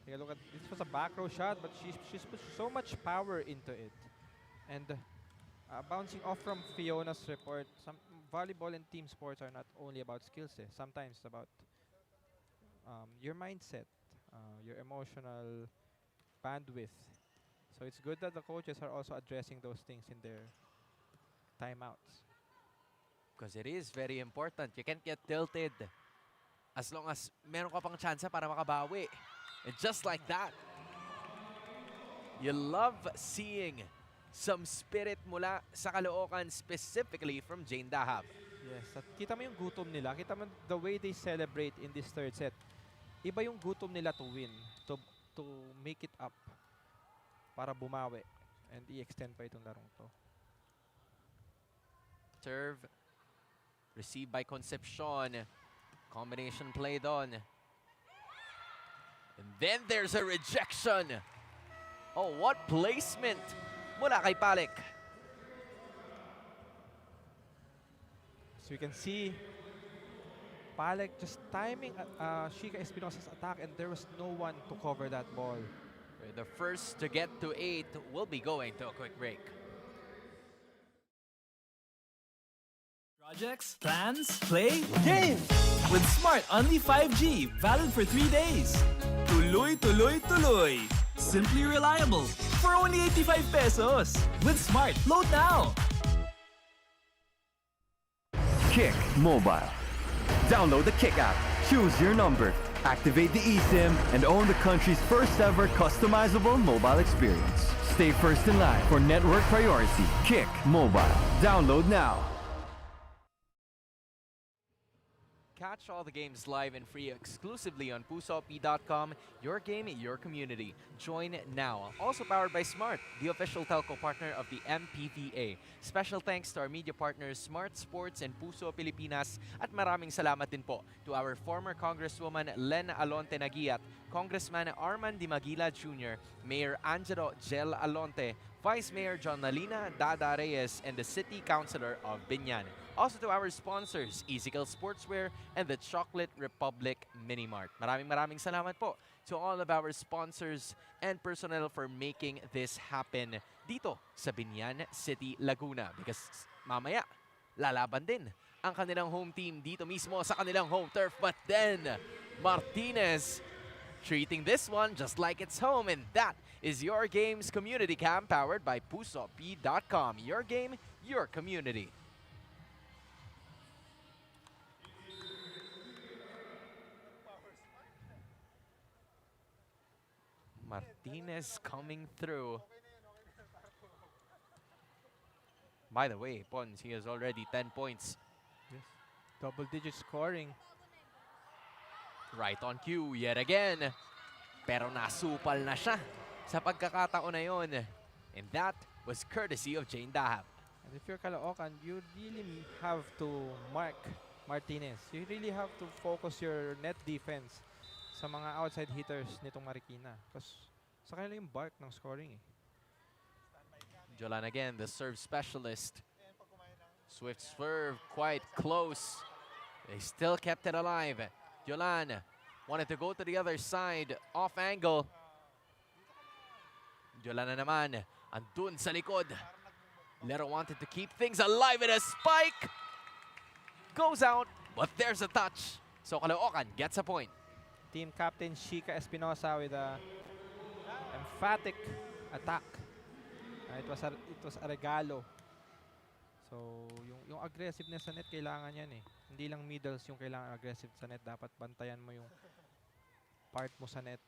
Speaker 2: take a look at this was a back row shot, but she's put so much power into it. And bouncing off from Fiona's report, some volleyball and team sports are not only about skills. Sometimes it's about your mindset, your emotional bandwidth. So it's good that the coaches are also addressing those things in their timeouts.
Speaker 1: Because it is very important. You can't get tilted as long as meron ka pang chance para makabawi. And just like that, you love seeing some spirit mula sa Caloocan, specifically from Jane Dahab.
Speaker 2: Yes, at kita mo yung gutom nila. Kita mo the way they celebrate in this third set. Iba yung gutom nila to win, to make it up, para bumawi and i-extend pa itong larong to.
Speaker 1: Serve received by Concepcion. Combination play doon. And then there's a rejection. Oh, what placement mula kay Palek.
Speaker 2: So you can see Palek just timing Shika Espinosa's attack, and there was no one to cover that ball.
Speaker 1: The first to get to 8 will be going to a quick break.
Speaker 4: Projects, plans, play, game! With Smart Unli 5G, valid for 3 days. Tuloy, tuloy, tuloy. Simply reliable. For only 85 pesos. With Smart, load now.
Speaker 5: Kick Mobile. Download the Kick app, choose your number, activate the eSIM, and own the country's first ever customizable mobile experience. Stay first in line for network priority. Kick Mobile. Download now.
Speaker 1: Catch all the games live and free exclusively on pusop.com. Your game, your community. Join now. Also powered by Smart, the official telco partner of the MPVA. Special thanks to our media partners Smart Sports and Puso Pilipinas, at maraming salamat din po to our former Congresswoman Len Alonte Nagiat, Congressman Arman Dimagila Jr., Mayor Angelo Gel Alonte, Vice Mayor John Nalina Dada Reyes, and the City Councilor of Binyan. Also to our sponsors, Easykill Sportswear and the Chocolate Republic Mini Mart. Maraming salamat po to all of our sponsors and personnel for making this happen dito sa Binyan City, Laguna. Because mamaya, lalaban din ang kanilang home team dito mismo sa kanilang home turf. But then, Martinez treating this one just like it's home. And that is Your Games Community Cam, powered by pusop.com. Your game, your community. Martinez coming through. By the way, Pons, he has already 10 points.
Speaker 2: Yes. Double-digit scoring.
Speaker 1: Right on cue yet again. Pero nasupal na siya sa pagkakataon na yon. And that was courtesy of Jane Dahab.
Speaker 2: And if you're Caloocan, you really have to mark Martinez. You really have to focus your net defense sa mga outside hitters nitong Marikina. Because sa kanila yung bulk ng scoring eh.
Speaker 1: Jolan again, the serve specialist. Swift swerve, quite close. They still kept it alive. Jolan wanted to go to the other side, off angle. Jolan na naman, andun sa likod. Lero wanted to keep things alive and a spike goes out, but there's a touch. So Caloocan gets a point.
Speaker 2: Team captain Shika Espinosa with a emphatic attack. It was a regalo. So yung aggressiveness sa net kailangan yan eh. Hindi lang middles yung kailangan aggressive sa net. Dapat bantayan mo yung part mo sa net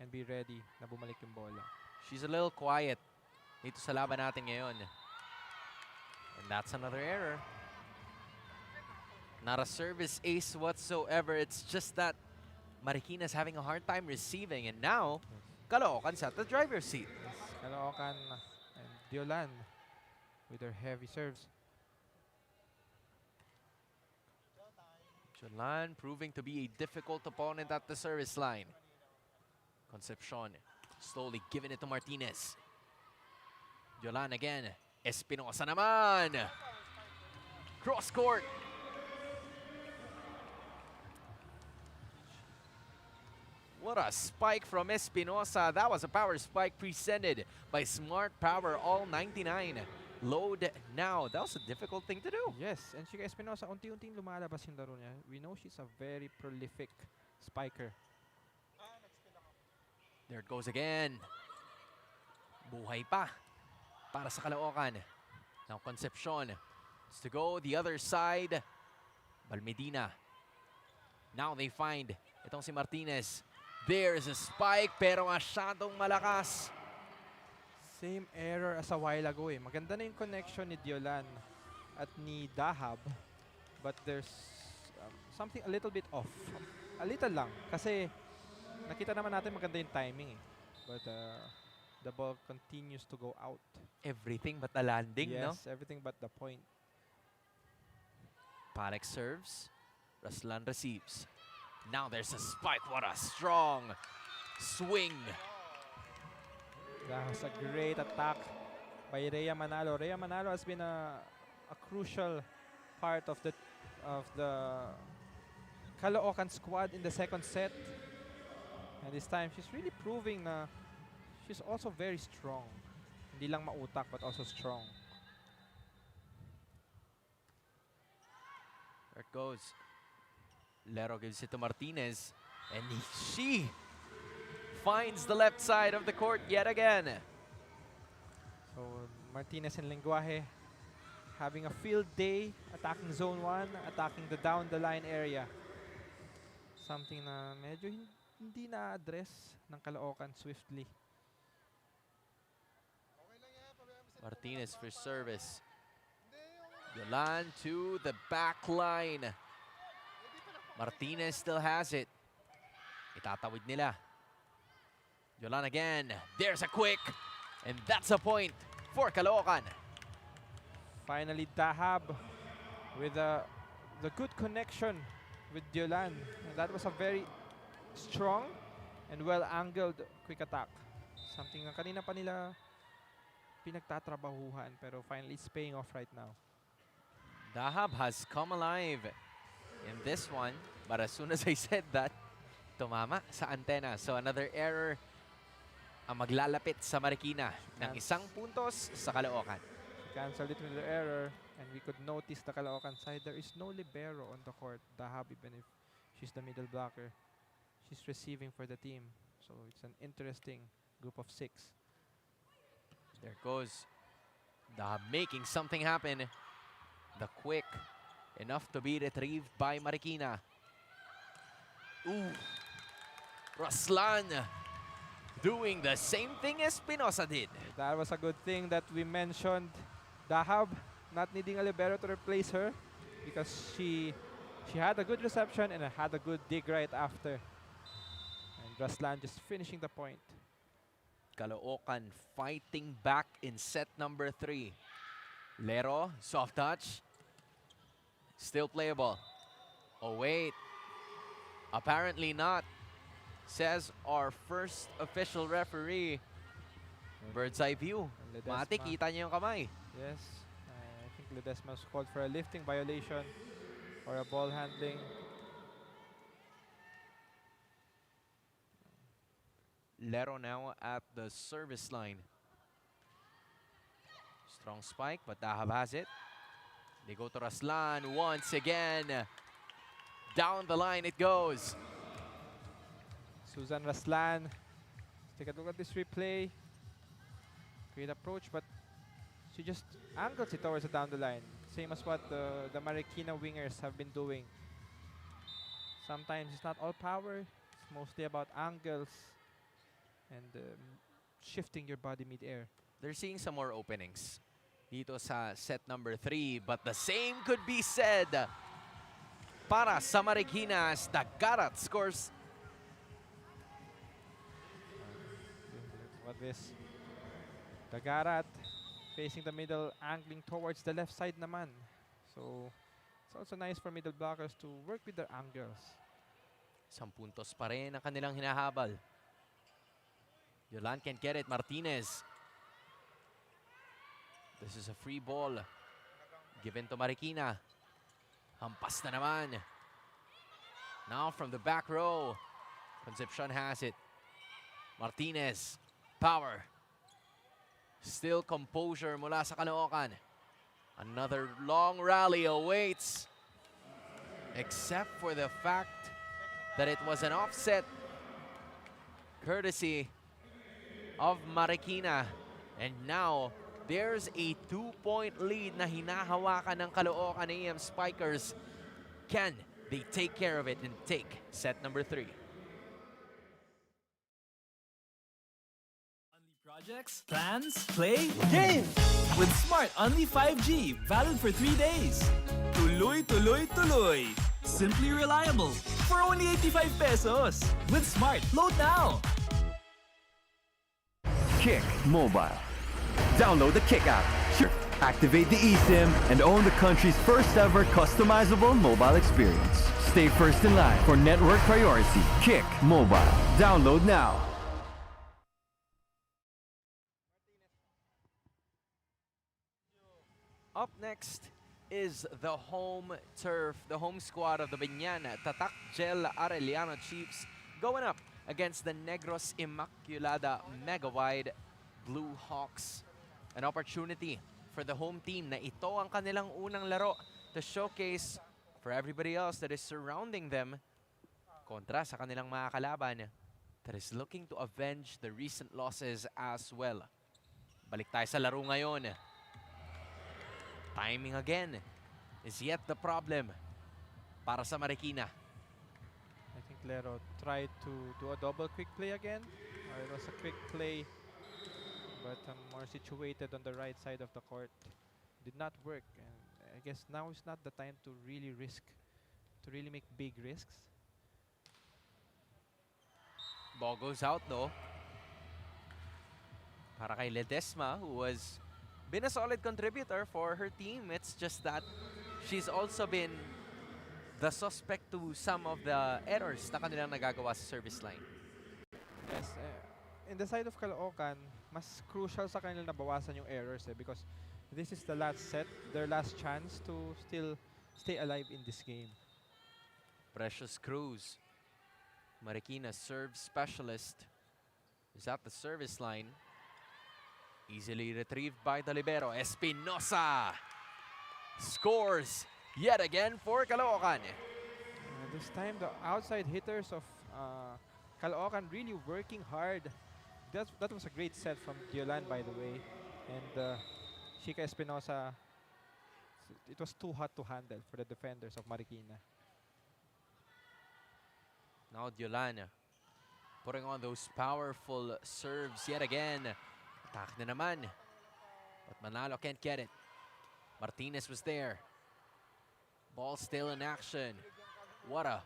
Speaker 2: and be ready na bumalik yung bola.
Speaker 1: She's a little quiet dito sa laban natin ngayon. And that's another error. Not a service ace whatsoever. It's just that Marikina's having a hard time receiving. And now, Caloocan's at the driver's seat.
Speaker 2: Caloocan and Diolan with their heavy serves.
Speaker 1: Jolan proving to be a difficult opponent at the service line. Concepcion slowly giving it to Martinez. Jolan again. Espinosa naman. Cross court. What a spike from Espinosa. That was a power spike presented by Smart Power All 99. Load now. That was a difficult thing to do.
Speaker 2: Yes, and Shika Espinosa, unti-unting lumalabas yung laro niya. We know she's a very prolific spiker.
Speaker 1: There it goes again. Buhay pa para sa Caloocan. Now Concepcion is to go the other side. Balmedina. Now they find itong si Martinez. There's a spike pero masyadong malakas.
Speaker 2: Same error as a while ago eh. Maganda na yung connection ni Diolan at ni Dahab. But there's something a little bit off. A little lang. Kasi nakita naman natin maganda yung timing eh. But the ball continues to go out.
Speaker 1: Everything but the landing, no?
Speaker 2: Yes, everything but the point.
Speaker 1: Palek serves. Raslan receives. Now there's a spike. What a strong swing.
Speaker 2: That was a great attack by Rhea Manalo. Rhea Manalo has been a crucial part of the Caloocan squad in the second set. And this time, she's really proving na she's also very strong. Hindi lang mautak, but also strong.
Speaker 1: There it goes. Lero gives it to Martinez. And she finds the left side of the court yet again.
Speaker 2: So, Martinez and Lenguaje having a field day, attacking zone 1, attacking the down-the-line area. Something na medyo hindi na-address ng Caloocan swiftly.
Speaker 1: Martinez for service. Yolan to the back line. Martinez still has it. Itatawid nila. Yolan again. There's a quick. And that's a point for Caloocan.
Speaker 2: Finally, Dahab with the good connection with Diolan. And that was a very strong and well-angled quick attack. Something na kanina pa nila pinagtatrabahuhan, pero finally it's paying off right now.
Speaker 1: Dahab has come alive in this one, but as soon as I said that, tumama sa antena. So another error ang maglalapit sa Marikina ng isang puntos sa Caloocan.
Speaker 2: Cancelled it with the error, and we could notice the Caloocan side. There is no libero on the court. Dahab, even if she's the middle blocker, she's receiving for the team. So it's an interesting group of 6.
Speaker 1: There goes Dahab making something happen. The quick, enough to be retrieved by Marikina. Ooh, Raslan doing the same thing Espinosa did.
Speaker 2: That was a good thing that we mentioned Dahab not needing a libero to replace her because she She had a good reception and had a good dig right after. And Ruslan just finishing the point.
Speaker 1: Caloocan fighting back in set number 3. Lero, soft touch. Still playable. Oh, wait. Apparently not, says our first official referee. Bird's eye view.
Speaker 2: Ledesma.
Speaker 1: Mati, kita niyo yung kamay.
Speaker 2: Yes, I think Ledesma was called for a lifting violation or a ball handling.
Speaker 1: Lero now at the service line. Strong spike, but Dahab has it. They go to Ruslan once again. Down the line it goes.
Speaker 2: Susan Ruslan. Let's take a look at this replay. Great approach, but she just angles it towards the down the line. Same as what the Marikina wingers have been doing. Sometimes it's not all power. It's mostly about angles and shifting your body mid-air.
Speaker 1: They're seeing some more openings dito sa set number 3, but the same could be said para sa Marikina as Dagarat scores.
Speaker 2: What this? Dagarat facing the middle, angling towards the left side naman. So it's also nice for middle blockers to work with their angles.
Speaker 1: 10 puntos pa rin ang kanilang hinahabal. Yolan can get it. Martinez. This is a free ball. Given to Marikina. Hampas na naman. Now from the back row. Concepcion has it. Martinez. Power. Still composure mula sa Caloocan. Another long rally awaits. Except for the fact that it was an offset. Courtesy of Marikina. And now, there's a 2-point lead na hinahawakan ng Caloocan AM Spikers. Can they take care of it and take set number 3?
Speaker 4: Projects, plans, play, game! With Smart Only 5G, valid for 3 days. Tuloy, tuloy, tuloy. Simply reliable. For only 85 pesos. With Smart, load now.
Speaker 5: Kick Mobile. Download the Kick app. Sure. Activate the eSIM and own the country's first ever customizable mobile experience. Stay first in line for network priority. Kick Mobile. Download now.
Speaker 1: Up next is the home turf, the home squad of the Binyan Tatak Gel Arellano Chiefs going up against the Negros Immaculada Mega Wide Blue Hawks. An opportunity for the home team na ito ang kanilang unang laro to showcase for everybody else that is surrounding them kontra sa kanilang mga kalaban that is looking to avenge the recent losses as well. Balik tayo sa laro ngayon. Timing again is yet the problem para sa Marikina.
Speaker 2: I think Lero tried to do a double quick play again. It was a quick play, but more situated on the right side of the court. Did not work, and I guess now is not the time to really risk, to really make big risks.
Speaker 1: Ball goes out though. Para kay Ledesma, who has been a solid contributor for her team. It's just that she's also been the suspect to some of the errors na kanilang nagagawa sa service line.
Speaker 2: Yes, in the side of Caloocan, mas crucial sa kanila na bawasan yung errors because this is the last set, their last chance to still stay alive in this game.
Speaker 1: Precious Cruz, Marikina serve specialist, is at the service line. Easily retrieved by the libero. Espinosa scores yet again for Caloocan.
Speaker 2: This time, the outside hitters of Caloocan really working hard. That was a great set from Diolan, by the way. And Chica Espinosa, it was too hot to handle for the defenders of Marikina.
Speaker 1: Now Diolan putting on those powerful serves yet again. Attack na naman. But Manalo can't get it. Martinez was there. Ball still in action. What a...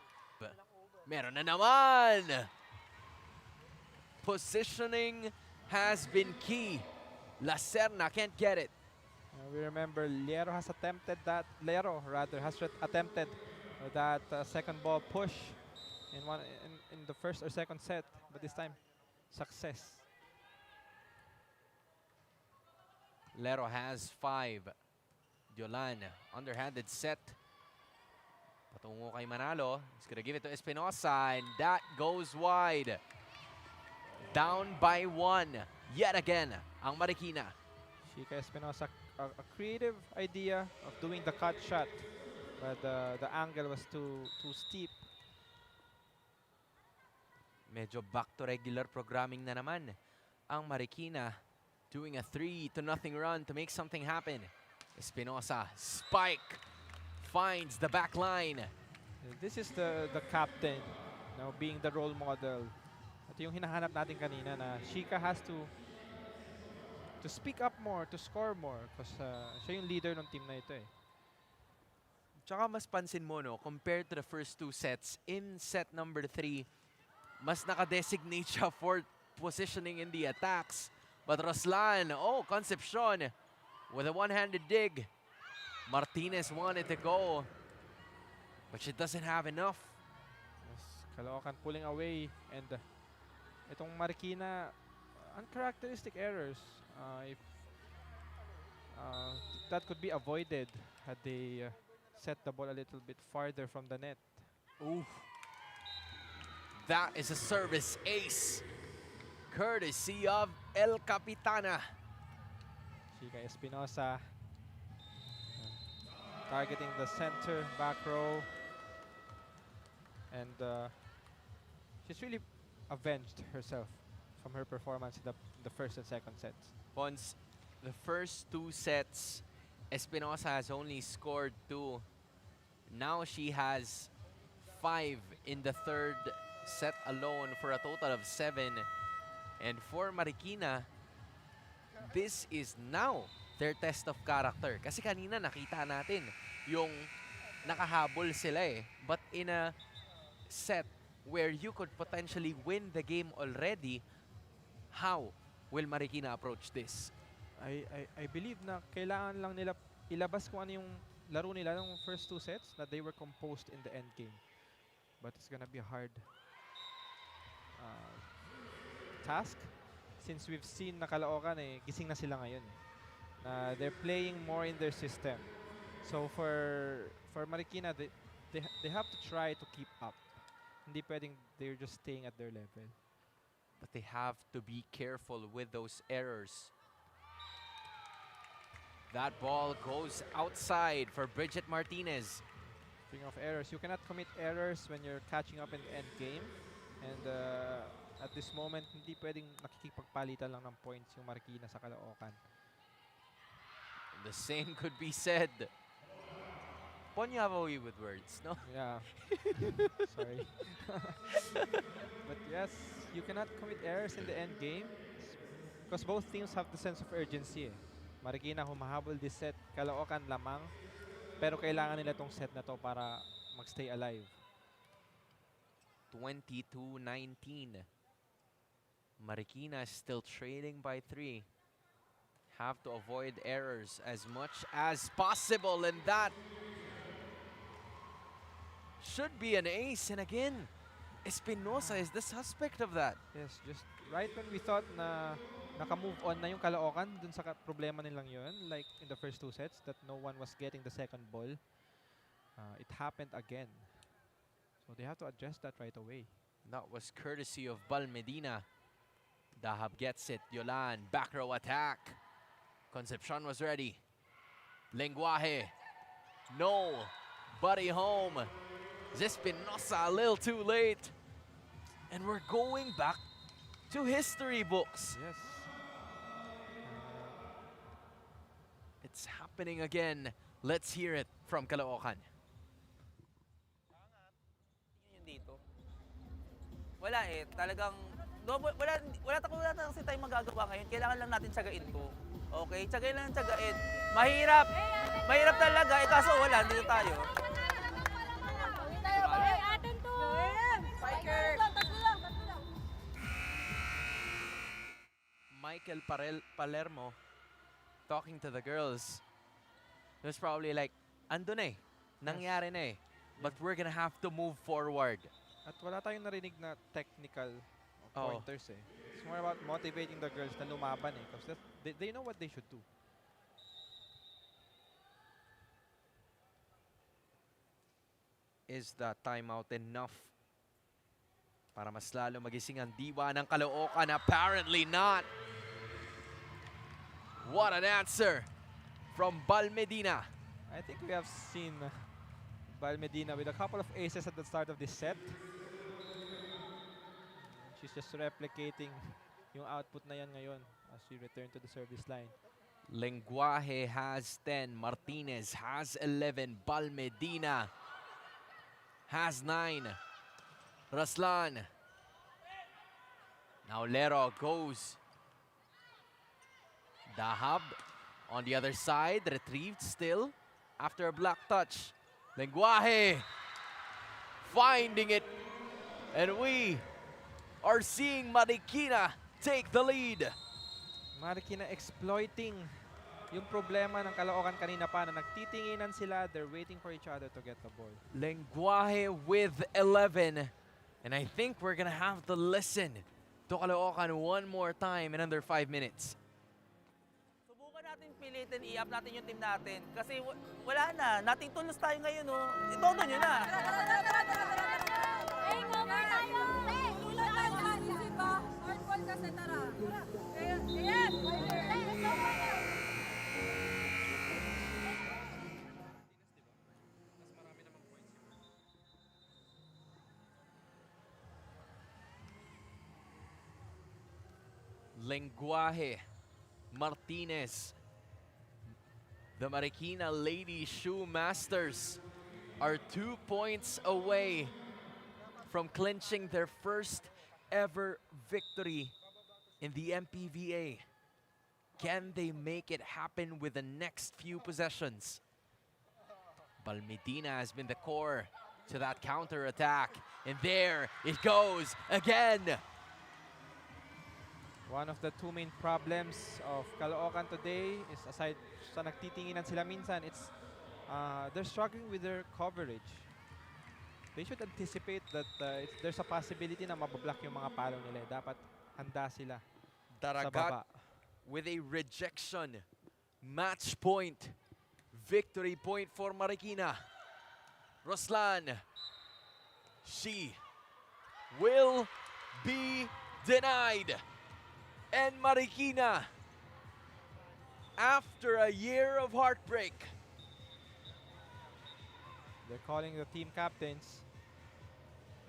Speaker 1: Meron na naman! Positioning has been key. La Serna can't get it.
Speaker 2: We remember Lero has attempted that. Attempted that second ball push in the first or second set, but this time success.
Speaker 1: Lero has 5. Diolan, underhanded set. Patungo kay Manalo. He's gonna give it to Espinosa, and that goes wide. Down by 1. Yet again, ang Marikina.
Speaker 2: Shika Espinosa, a creative idea of doing the cut shot, but the angle was too steep.
Speaker 1: Medyo back to regular programming na naman. Ang Marikina doing a 3-0 run to make something happen. Espinosa, spike, finds the back line.
Speaker 2: This is the captain, being the role model. Ito yung hinahanap natin kanina na Shika has to speak up more, to score more, because siya yung leader ng team na ito eh.
Speaker 1: Tsaka mas pansin mo, no, compared to the first 2 sets, in set number 3, mas naka-designate siya for positioning in the attacks. But Roslan, Concepcion with a one-handed dig. Martinez wanted to go, but she doesn't have enough.
Speaker 2: Yes, Caloocan pulling away, and itong Marikina, uncharacteristic errors. If that could be avoided had they set the ball a little bit farther from the net.
Speaker 1: Ooh. That is a service ace, courtesy of El Capitana.
Speaker 2: Shika Espinosa targeting the center back row, and she's really avenged herself from her performance in the first and second sets.
Speaker 1: Pons, the first 2 sets, Espinosa has only scored 2. Now she has 5 in the third set alone for a total of 7. And for Marikina, this is now their test of character. Kasi kanina nakita natin yung nakahabol sila eh. But in a set where you could potentially win the game already, how will Marikina approach this?
Speaker 2: I believe na kailangan lang nila ilabas kung ano yung laro nila ng first 2 sets, that they were composed in the end game. But it's gonna be a hard task since we've seen na Caloocan gising na sila ngayon. They're playing more in their system. So for Marikina, they have to try to keep up. Hindi pwedeng they're just staying at their level.
Speaker 1: But they have to be careful with those errors. That ball goes outside for Bridget Martinez.
Speaker 2: Speaking of errors, you cannot commit errors when you're catching up in the end game. And at this moment, hindi pwedeng nakikipagpalitan lang ng points yung Marikina sa Caloocan.
Speaker 1: The same could be said. Pon, you have a way with words, no?
Speaker 2: Yeah. Sorry. But yes, you cannot commit errors in the end game because both teams have the sense of urgency. Marikina humahabol this set, Caloocan lamang. Pero kailangan nila tong set na to para magstay alive.
Speaker 1: 22-19. Marikina is still trailing by 3. Have to avoid errors as much as possible, and that should be an ace. And again, Espinosa is the suspect of that.
Speaker 2: Yes, just right when we thought na naka-move on na yung Caloocan dun sa problema nilang yun, like in the first 2 sets, that no one was getting the second ball, it happened again. So they have to address that right away.
Speaker 1: That was courtesy of Bal Medina. Dahab gets it. Yolan, back row attack. Concepcion was ready. Lenguaje. No. Buddy home. Espinosa a little too late. And we're going back to history books.
Speaker 2: Yes.
Speaker 1: It's happening again. Let's hear it from Caloocan.
Speaker 8: Yun dito. Wala talagang wala kasi tayong magagawa ngayon. Kailangan lang natin tsagain to. Okay, tsagain lang tsagain. Mahirap talaga kaso wala, dito tayo.
Speaker 1: Michael Palermo talking to the girls. It was probably like, ando na eh. Nangyari na eh. But we're gonna have to move forward.
Speaker 2: At wala tayong narinig na technical
Speaker 1: Oo.
Speaker 2: pointers eh. It's more about motivating the girls na lumaban eh. Because they know what they should do.
Speaker 1: Is the timeout enough para mas lalo magising ang diwa ng Caloocan? Apparently not. What an answer from Bal Medina.
Speaker 2: I think we have seen Val Medina with a couple of aces at the start of this set. She's just replicating yung output na yan ngayon as she return to the service line.
Speaker 1: Lenguaje has 10. Martinez has 11. Bal Medina has 9. Raslan. Now Lero goes. Dahab on the other side. Retrieved still after a block touch. Lenguaje finding it. And we are seeing Marikina take the lead.
Speaker 2: Marikina exploiting yung problema ng Caloocan kanina pa na nagtitinginan sila. They're waiting for each other to get the ball.
Speaker 1: Lenguaje with 11. And I think we're gonna have to listen to Caloocan one more time in under 5 minutes.
Speaker 8: Subukan natin pilitin, i-up natin yung team natin. Kasi wala na, nating tulos tayo ngayon, oh. Itodo nyo na.
Speaker 1: Lenguaje, Martinez, the Marikina Lady Shoe Masters are 2 points away from clinching their first ever victory in the MPVA. Can they make it happen with the next few possessions? Balmedina has been the core to that counter attack. And there it goes again.
Speaker 2: One of the two main problems of Caloocan today is aside sa nagtitinginan sila minsan, it's they're struggling with their coverage. They should anticipate that there's a possibility na mabablock yung mga palo nila. Dapat handa sila sa
Speaker 1: Daragat
Speaker 2: baba.
Speaker 1: with a rejection. Match point. Victory point for Marikina. Roslan. She will be denied. And Marikina, after a year of heartbreak,
Speaker 2: They're calling the team captains.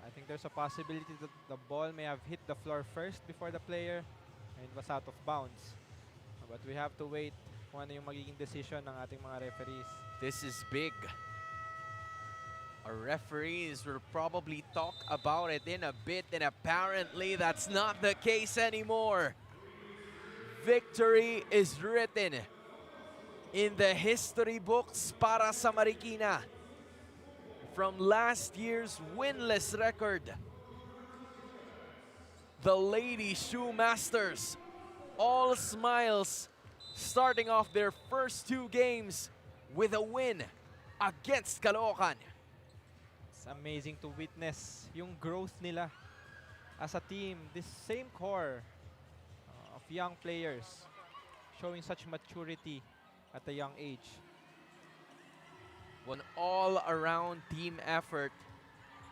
Speaker 2: I think there's a possibility that the ball may have hit the floor first before the player and it was out of bounds. But we have to wait kung ano yung magiging decision ng ating mga referees.
Speaker 1: this is big. Our referees will probably talk about it in a bit, and apparently that's not the case anymore. Victory is written in the history books para sa Marikina. From last year's winless record, the Lady Shoe Masters, all smiles, starting off their first 2 games with a win against Caloocan.
Speaker 2: It's amazing to witness yung growth nila as a team. This same core of young players showing such maturity at a young age.
Speaker 1: One all-around team effort.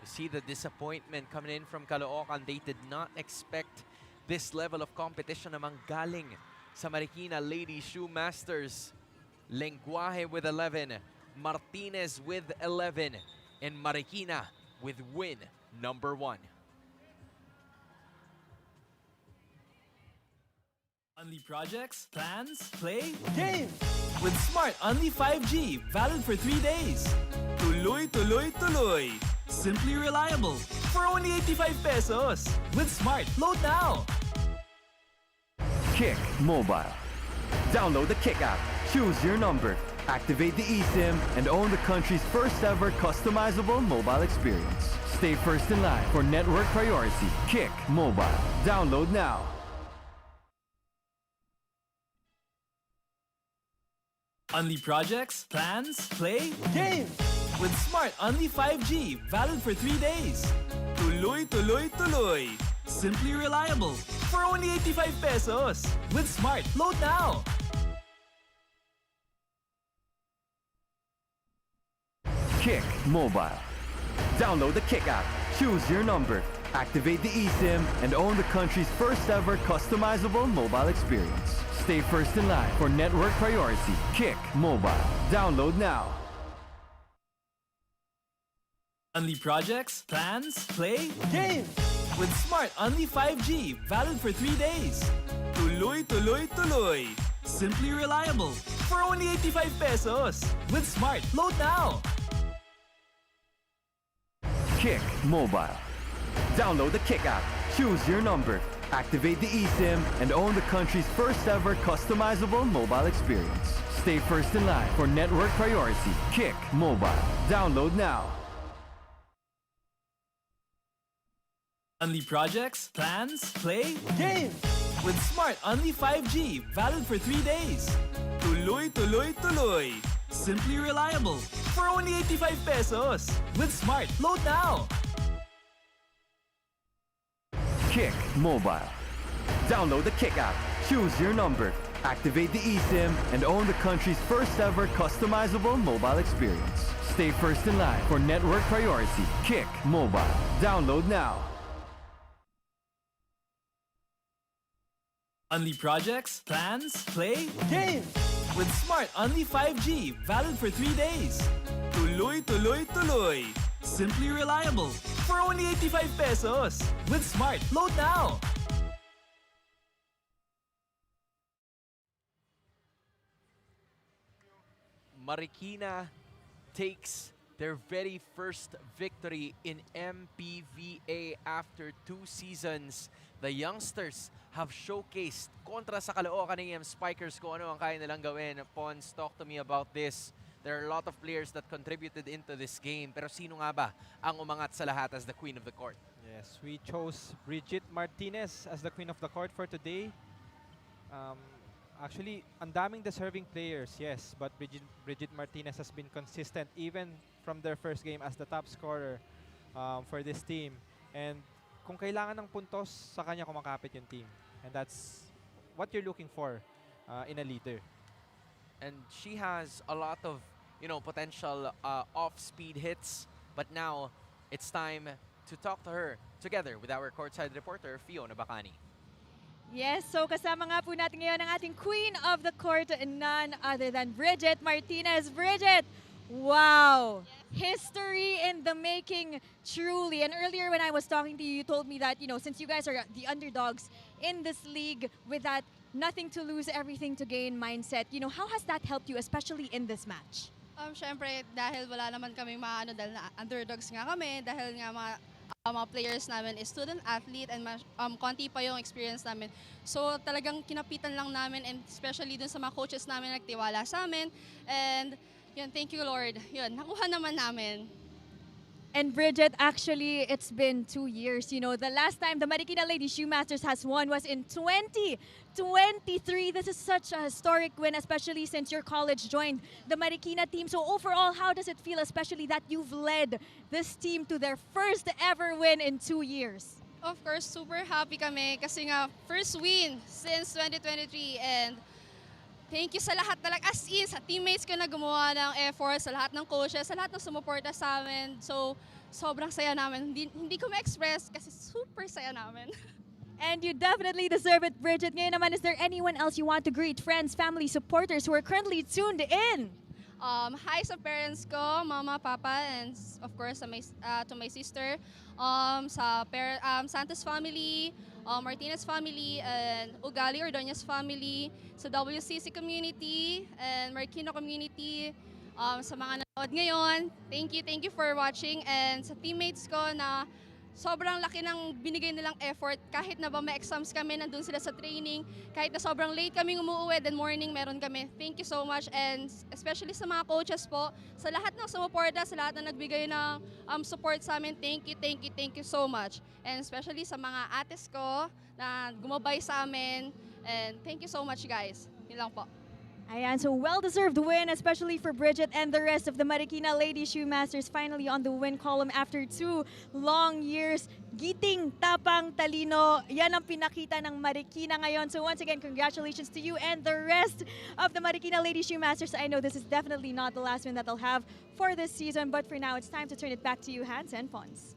Speaker 1: You see the disappointment coming in from Caloocan. They did not expect this level of competition among galing sa Marikina Lady Shoe Masters. Lenguaje with 11, Martinez with 11, and Marikina with win number 1.
Speaker 4: Only projects, plans, play, game! With Smart Only 5G, valid for 3 days. Tuloy, tuloy, tuloy. Simply reliable. For only 85 pesos. With Smart, load now.
Speaker 5: Kick Mobile. Download the Kick app, choose your number, activate the eSIM, and own the country's first ever customizable mobile experience. Stay first in line for network priority. Kick Mobile. Download now.
Speaker 4: Unli projects, plans, play, game! With Smart Unli 5G, valid for 3 days. Tuloy, tuloy, tuloy. Simply reliable. For only 85 pesos. With Smart, load now!
Speaker 5: Kick Mobile. Download the Kick app, choose your number, activate the eSIM, and own the country's first ever customizable mobile experience. Stay first in line for network priority. Kick Mobile. Download now.
Speaker 4: Unli projects, plans, play, game! With Smart Unli 5G, valid for 3 days. Tuloy, tuloy, tuloy. Simply reliable. For only 85 pesos. With Smart, load now!
Speaker 5: Kick Mobile. Download the Kick app, choose your number, activate the eSIM, and own the country's first ever customizable mobile experience. Stay first in line for network priority. Kick Mobile. Download now.
Speaker 4: Unli projects, plans, play, game! With Smart Unli 5G, valid for 3 days. Tuloy, tuloy, tuloy. Simply reliable. For only 85 pesos. With Smart, load now!
Speaker 5: Kick Mobile. Download the Kick app, choose your number, activate the eSIM, and own the country's first ever customizable mobile experience. Stay first in line for network priority. Kick Mobile. Download now.
Speaker 4: Unli projects, plans, play, game! With Smart Unli 5G, valid for 3 days. Tuloy, tuloy, tuloy. Simply reliable. For only 85 pesos. With Smart, load now!
Speaker 1: Marikina takes their very first victory in MPVA after 2 seasons. The youngsters have showcased kontra sa Caloocan and Spikers kung ano ang kaya nilang gawin. Pons, talk to me about this. There are a lot of players that contributed into this game. Pero sino nga ba ang umangat sa lahat as the queen of the court?
Speaker 2: Yes, we chose Bridget Martinez as the queen of the court for today. Actually, ang daming deserving players, yes, but Bridget Martinez has been consistent even from their first game as the top scorer for this team. And kung kailangan ng puntos, sa kanya kumakapit yung team. And that's what you're looking for in a leader.
Speaker 1: And she has a lot of, potential off-speed hits. But now, it's time to talk to her together with our courtside reporter, Fiona Bacani.
Speaker 7: Yes, so kasama nga po natin ngayon ang ating queen of the court, none other than Bridget Martinez. Bridget, wow! History in the making, truly. And earlier when I was talking to you, you told me that, since you guys are the underdogs in this league with that nothing to lose, everything to gain mindset, how has that helped you, especially in this match?
Speaker 9: Syempre, dahil wala naman kaming dahil na underdogs nga kami, dahil nga mga players namin is student athlete and konti pa yung experience namin. So talagang kinapitan lang namin, and especially dun sa mga coaches namin na nagtiwala sa amin. And yun, thank you Lord. Yun, nakuha naman namin.
Speaker 7: And Bridget, actually, it's been 2 years. The last time the Marikina Lady Shoe Masters has won was in 2023. This is such a historic win, especially since your college joined the Marikina team. So overall, how does it feel, especially that you've led this team to their first ever win in 2 years?
Speaker 9: Of course, super happy kami kasi nga first win since 2023, and thank you sa lahat talaga, as in, sa teammates ko na gumawa ng effort, sa lahat ng coaches, sa lahat ng sumuporta sa amin. So, sobrang saya namin. Hindi ko ma-express kasi super saya namin.
Speaker 7: And you definitely deserve it, Bridget. Ngayon naman, is there anyone else you want to greet? Friends, family, supporters who are currently tuned in?
Speaker 9: Hi sa parents ko, mama, papa, and of course to my sister, Santos family, Martinez family, and Ugali Ordonez family, sa WCC community, and Marikina community, sa mga nanood ngayon. Thank you for watching, and sa teammates ko na sobrang laki ng binigay nilang effort. Kahit na ba may exams kami, nandun sila sa training. Kahit na sobrang late kaming umuwi, then morning meron kami. Thank you so much, and especially sa mga coaches po, sa lahat ng sumuporta, sa lahat na nagbigay ng support sa amin, thank you so much. And especially sa mga ates ko na gumabay sa amin, and thank you so much guys. Yun lang po.
Speaker 7: Ayan, so well-deserved win, especially for Bridget and the rest of the Marikina Lady Shoe Masters, finally on the win column after 2 long years. Giting, tapang, talino, yan ang pinakita ng Marikina ngayon. So once again, congratulations to you and the rest of the Marikina Lady Shoe Masters. I know this is definitely not the last win that they'll have for this season, but for now, it's time to turn it back to you, Hans and Pons.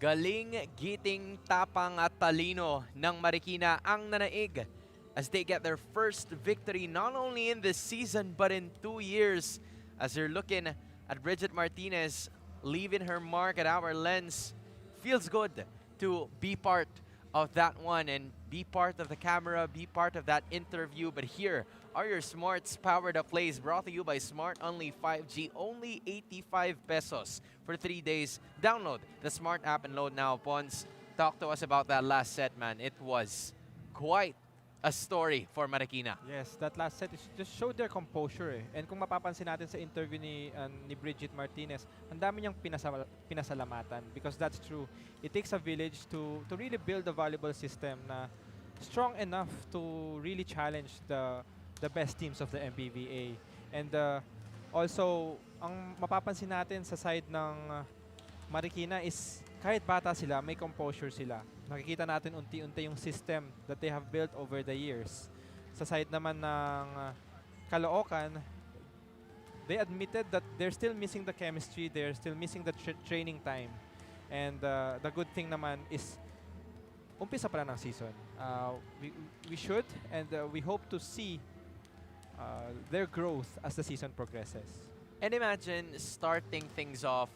Speaker 1: Galing, giting, tapang at talino ng Marikina ang nanaig as they get their first victory not only in this season but in 2 years. As you're looking at Bridget Martinez leaving her mark at our lens, feels good to be part of that one and be part of the camera, be part of that interview. But here are your Smart's Powered Up Plays brought to you by Smart Only 5G. Only 85 pesos for 3 days. Download the Smart app and load now. Pons, talk to us about that last set, man. It was quite a story for Marikina.
Speaker 2: Yes, that last set is just showed their composure eh. And kung mapapansin natin sa interview ni Bridget Martinez, ang dami niyang pinasalamatan because that's true. It takes a village to really build a volleyball system na strong enough to really challenge the best teams of the MPVA. And also, ang mapapansin natin sa side ng Marikina is kahit bata sila, may composure sila. Nakikita natin unti-unti yung system that they have built over the years. Sa side naman ng Caloocan, they admitted that they're still missing the chemistry, they're still missing the training time. And the good thing naman is, umpisa pa lang ng season. We should and we hope to see their growth as the season progresses.
Speaker 1: And imagine starting things off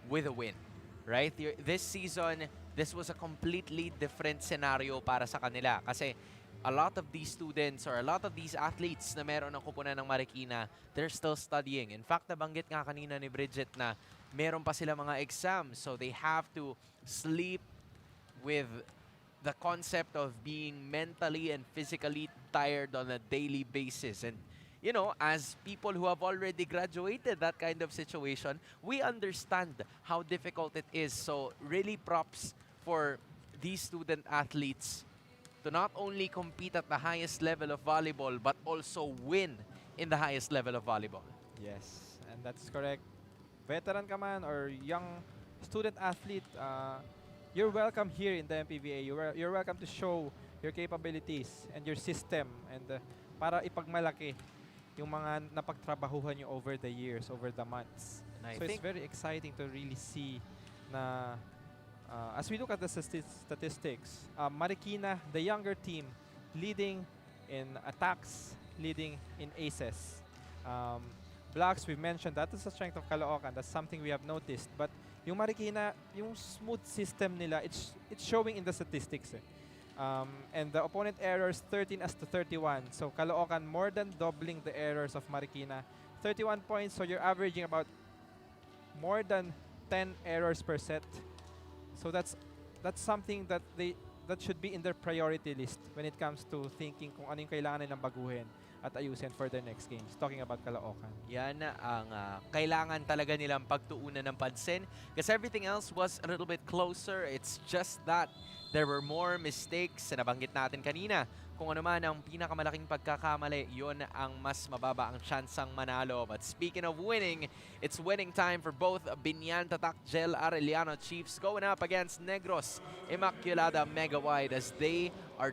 Speaker 1: with a win, right? This season, this was a completely different scenario para sa kanila kasi a lot of these students or a lot of these athletes na meron ng kupunan ng Marikina, they're still studying. In fact, nabanggit nga kanina ni Bridget na meron pa sila mga exams, so they have to sleep with the concept of being mentally and physically tired on a daily basis. And you know, as people who have already graduated that kind of situation, we understand how difficult it is. So really props for these student athletes to not only compete at the highest level of volleyball, but also win in the highest level of volleyball.
Speaker 2: Yes, and that's correct. Veteran ka man or young student athlete, you're welcome here in the MPVA. You're welcome to show your capabilities and your system and para ipagmalaki yung mga napagtrabahuhan nyo over the years, over the months.
Speaker 1: And I
Speaker 2: So it's
Speaker 1: think
Speaker 2: very exciting to really see na as we look at the statistics, Marikina, the younger team, leading in attacks, leading in aces. Blocks, we've mentioned, that is the strength of Caloocan. That's something we have noticed. But yung Marikina, yung smooth system nila, it's showing in the statistics. And the opponent errors 13-31. So Caloocan more than doubling the errors of Marikina. 31 points, so you're averaging about more than 10 errors per set. So that's something that should be in their priority list when it comes to thinking kung ano yung kailangan nilang baguhin at ayusin for their next games. Talking about Caloocan.
Speaker 1: yan ang kailangan talaga nilang pagtuunan ng pansin because everything else was a little bit closer. It's just that there were more mistakes na nabanggit natin kanina. Kung ano man ang pinakamalaking pagkakamali, yon ang mas mababa ang tsansang manalo. But speaking of winning, it's winning time for both Binyan Tatak Gel Arellano Chiefs going up against Negros Immaculada Mega Wide as they are